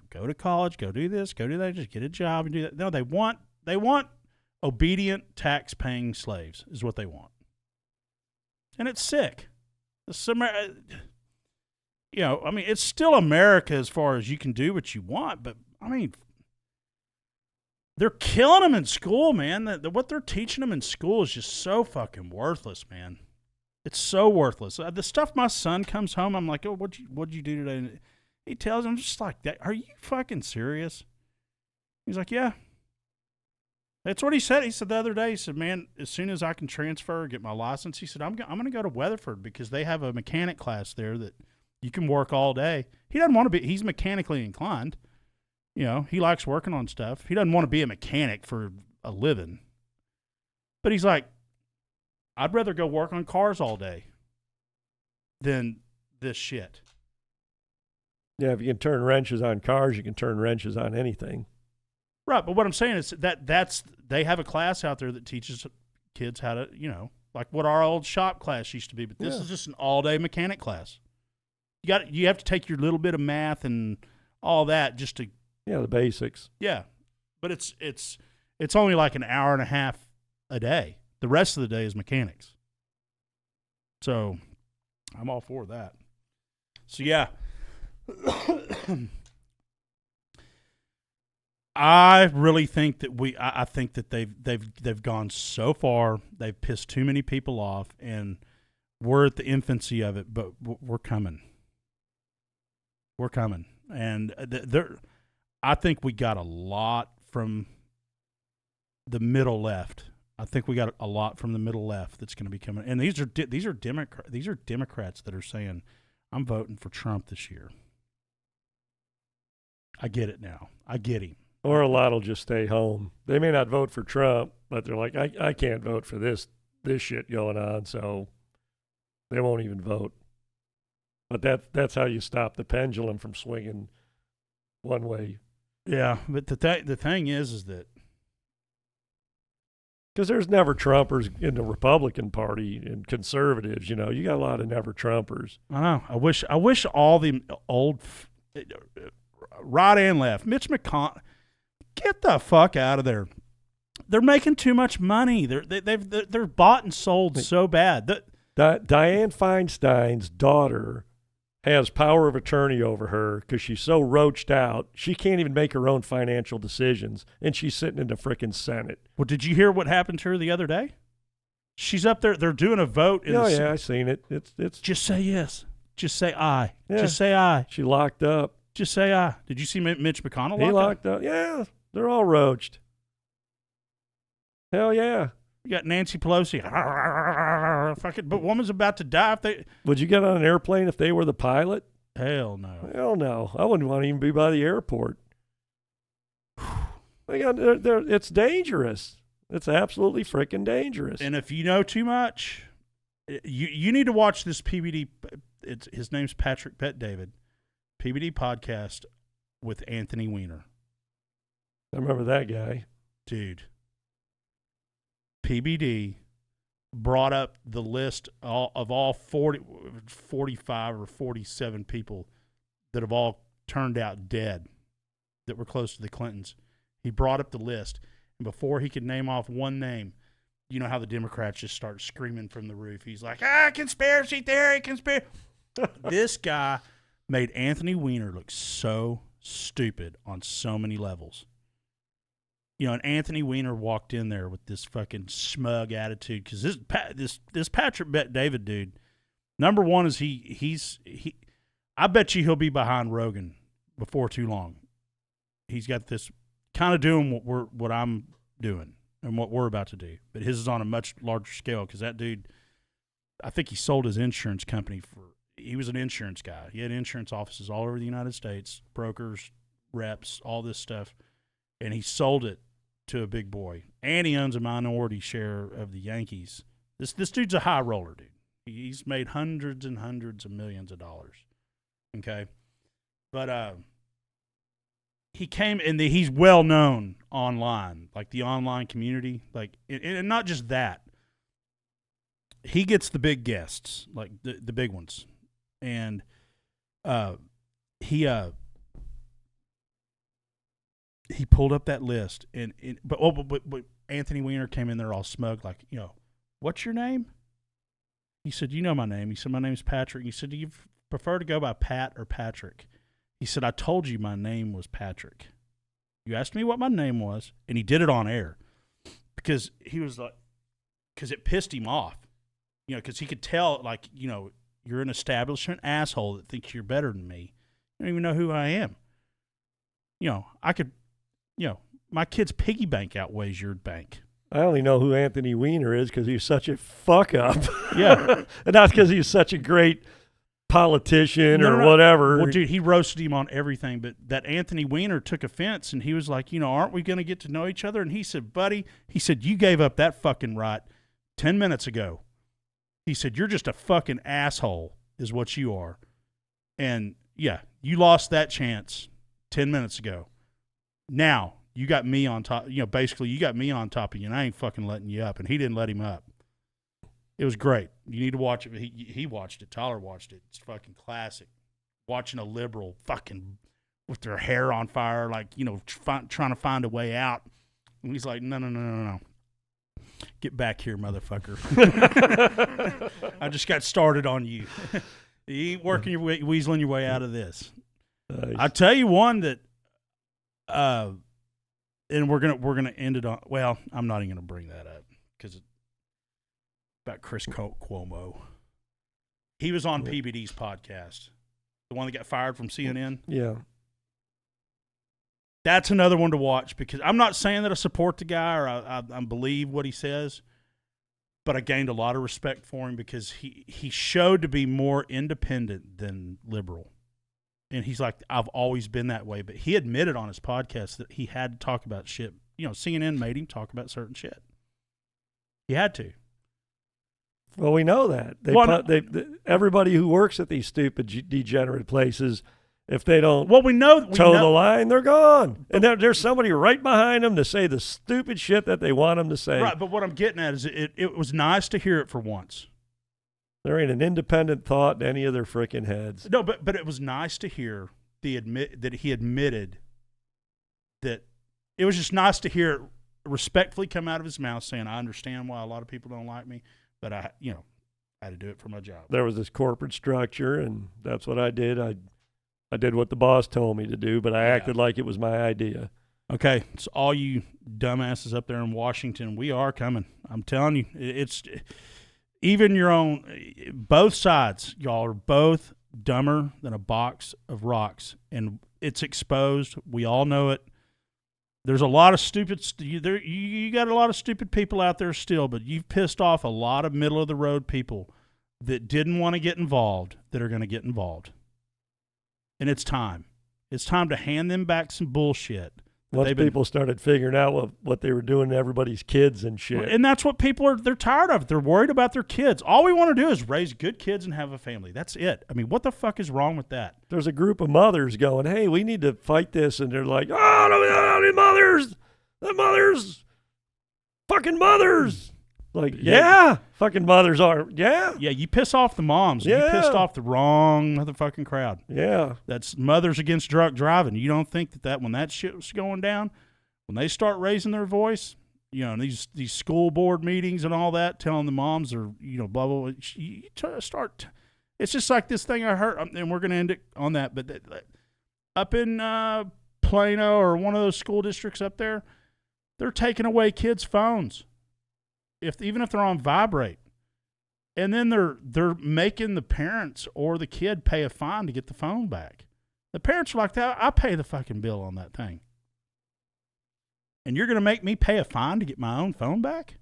go to college, go do this, go do that, just get a job and do that. No, they want obedient tax-paying slaves is what they want, and it's sick. I mean, it's still America as far as you can do what you want, but, I mean, they're killing them in school, man. What they're teaching them in school is just so fucking worthless, man. It's so worthless. The stuff my son comes home, I'm like, oh, what'd you do today? And he tells him, just like, that. Are you fucking serious? He's like, yeah. That's what he said. He said the other day, he said, man, as soon as I can transfer, get my license, he said, I'm going to go to Weatherford because they have a mechanic class there that you can work all day. He doesn't want to be, he's mechanically inclined. You know, he likes working on stuff. He doesn't want to be a mechanic for a living. But he's like, I'd rather go work on cars all day than this shit. Yeah, if you can turn wrenches on cars, you can turn wrenches on anything. Right, but what I'm saying is that's they have a class out there that teaches kids how to, like what our old shop class used to be, but this is just an all-day mechanic class. You have to take your little bit of math and all that just to the basics. Yeah. But it's only like an hour and a half a day. The rest of the day is mechanics. So I'm all for that. So yeah. I really think that I think that they've gone so far. They've pissed too many people off, and we're at the infancy of it, but we're coming. We're coming. And I think we got a lot from the middle left. I think we got a lot from the middle left that's going to be coming. And these are Democrats that are saying, I'm voting for Trump this year. I get it now. I get him. Or a lot will just stay home. They may not vote for Trump, but they're like, I can't vote for this shit going on, so they won't even vote. But that's how you stop the pendulum from swinging one way. Yeah, but the thing is that because there's never Trumpers in the Republican Party and conservatives, you got a lot of never Trumpers. I know. I wish all the old right and left, Mitch McConnell, get the fuck out of there. They're making too much money. They're bought and sold so bad. Dianne Feinstein's daughter has power of attorney over her because she's so roached out, she can't even make her own financial decisions, and she's sitting in the frickin' Senate. Well, did you hear what happened to her the other day? She's up there. They're doing a vote. I seen it. It's just say yes. Just say aye. Yeah. Just say aye. She locked up. Just say aye. Did you see Mitch McConnell He locked up? Yeah, they're all roached. Hell yeah. You got Nancy Pelosi. Fucking, but woman's about to die. Would you get on an airplane if they were the pilot? Hell no. Hell no. I wouldn't want to even be by the airport. It's dangerous. It's absolutely freaking dangerous. And if you know too much, you need to watch this PBD. His name's Patrick Bet David, PBD podcast with Anthony Weiner. I remember that guy. Dude. PBD brought up the list of all 45 or 47 people that have all turned out dead that were close to the Clintons. He brought up the list, and before he could name off one name, you know how the Democrats just start screaming from the roof. He's like, conspiracy theory, conspiracy. This guy made Anthony Weiner look so stupid on so many levels. You know, and Anthony Weiner walked in there with this fucking smug attitude because this Patrick Bet David dude, number one is he's I bet you he'll be behind Rogan before too long. He's got this kind of doing what I'm doing and what we're about to do, but his is on a much larger scale because that dude, I think he sold his insurance company he was an insurance guy. He had insurance offices all over the United States, brokers, reps, all this stuff, and he sold it to a big boy, and he owns a minority share of the Yankees. This dude's a high roller, dude. He's made hundreds and hundreds of millions of dollars. Okay, but he came and he's well known online, like the online community, like and not just that. He gets the big guests, like the big ones, and he pulled up that list, but Anthony Weiner came in there all smug, like, you know, what's your name? He said, you know my name. He said, my name's Patrick. He said, do you prefer to go by Pat or Patrick? He said, I told you my name was Patrick. You asked me what my name was, and he did it on air because he was like, because it pissed him off, you know, because he could tell, like, you know, you're an establishment asshole that thinks you're better than me. You don't even know who I am. You know, my kid's piggy bank outweighs your bank. I only know who Anthony Weiner is because he's such a fuck up. Yeah. And not because he's such a great politician or whatever. Well, dude, he roasted him on everything, but that Anthony Weiner took offense, and he was like, you know, aren't we going to get to know each other? And he said, buddy, you gave up that fucking right 10 minutes ago. He said, you're just a fucking asshole is what you are. And, yeah, you lost that chance 10 minutes ago. Now, you got me on top. You know, basically, you got me on top of you, and I ain't fucking letting you up. And he didn't let him up. It was great. You need to watch it. He watched it. Tyler watched it. It's fucking classic. Watching a liberal fucking with their hair on fire, like, you know, trying to find a way out. And he's like, no. Get back here, motherfucker. I just got started on you. You ain't working your way, weaseling your way out of this. Nice. I tell you one that, and we're gonna end it on. Well, I'm not even gonna bring that up because it's about Chris Cuomo. He was on PBD's podcast, the one that got fired from CNN. Yeah. That's another one to watch because I'm not saying that I support the guy or I believe what he says, but I gained a lot of respect for him because he showed to be more independent than liberal. And he's like, I've always been that way. But he admitted on his podcast that he had to talk about shit. You know, CNN made him talk about certain shit. He had to. Well, we know that. Everybody who works at these stupid, degenerate places, if they don't toe the line, they're gone. And there's somebody right behind them to say the stupid shit that they want them to say. Right, but what I'm getting at is it was nice to hear it for once. There ain't an independent thought in any of their freaking heads. No, but it was nice to hear that he admitted that it was just nice to hear it respectfully come out of his mouth saying, I understand why a lot of people don't like me, but I had to do it for my job. There was this corporate structure, and that's what I did. I did what the boss told me to do, but I acted like it was my idea. Okay, so all you dumbasses up there in Washington, we are coming. I'm telling you, it's even your own, both sides, y'all are both dumber than a box of rocks, and it's exposed. We all know it. There's a lot of stupid, you got a lot of stupid people out there still, but you've pissed off a lot of middle-of-the-road people that didn't want to get involved that are going to get involved. And it's time. It's time to hand them back some bullshit. Once people started figuring out what they were doing to everybody's kids and shit. And that's what they're tired of. They're worried about their kids. All we want to do is raise good kids and have a family. That's it. I mean, what the fuck is wrong with that? There's a group of mothers going, hey, we need to fight this. And they're like, oh, the mothers, fucking mothers. Like, yeah, fucking mothers are, yeah. Yeah, you piss off the moms. Yeah. You pissed off the wrong motherfucking crowd. Yeah. That's mothers against drunk driving. You don't think that when that shit was going down, when they start raising their voice, you know, these school board meetings and all that, telling the moms or, you know, blah, blah, blah, you start. It's just like this thing I heard, and we're going to end it on that, but up in Plano or one of those school districts up there, they're taking away kids' phones. Even if they're on vibrate, and then they're making the parents or the kid pay a fine to get the phone back. The parents are like, I pay the fucking bill on that thing, and you're going to make me pay a fine to get my own phone back?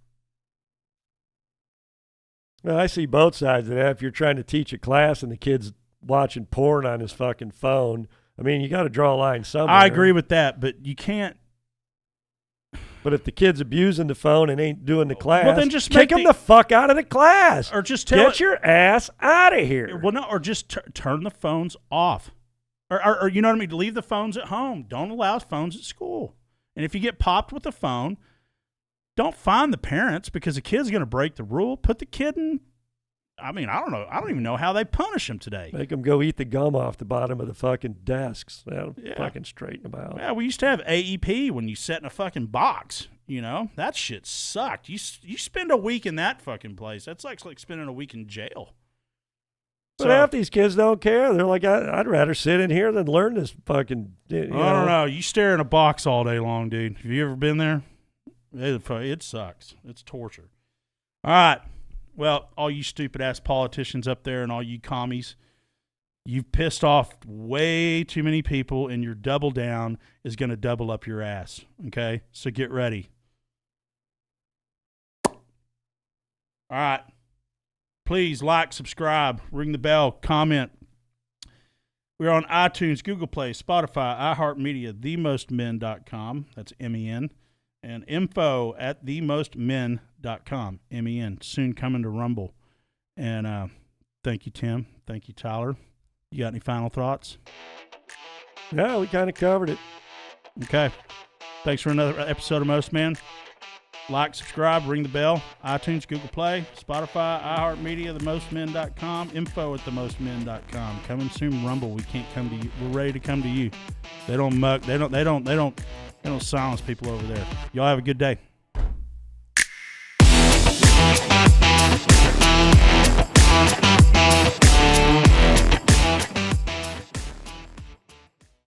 Well, I see both sides of that. If you're trying to teach a class and the kid's watching porn on his fucking phone, I mean, you got to draw a line somewhere. I agree with that, but you can't. But if the kid's abusing the phone and ain't doing the class, well, then just kick him the fuck out of the class. Or just get your ass out of here. Well, no, or just turn the phones off. Or you know what I mean? Leave the phones at home. Don't allow phones at school. And if you get popped with the phone, don't fine the parents because the kid's going to break the rule. Put the kid in. I mean, I don't know. I don't even know how they punish him today. Make them go eat the gum off the bottom of the fucking desks. That'll fucking straighten them out. Yeah, we used to have AEP when you sat in a fucking box. You know, that shit sucked. You spend a week in that fucking place. That's like spending a week in jail. But half these kids don't care. They're like, I'd rather sit in here than learn this fucking. I don't know. You stare in a box all day long, dude. Have you ever been there? It sucks. It's torture. All right. Well, all you stupid-ass politicians up there and all you commies, you've pissed off way too many people, and your double down is going to double up your ass, okay? So get ready. All right. Please like, subscribe, ring the bell, comment. We're on iTunes, Google Play, Spotify, iHeartMedia, themostmen.com. That's MEN. And info@themostmen.com, MEN. Soon coming to Rumble. And thank you, Tim. Thank you, Tyler. You got any final thoughts? No, we kind of covered it. Okay. Thanks for another episode of Most Men. Like, subscribe, ring the bell. iTunes, Google Play, Spotify, iHeartMedia, themostmen.com, info@themostmen.com. Coming soon, Rumble. We can't come to you. We're ready to come to you. They don't muck. They don't silence people over there. Y'all have a good day.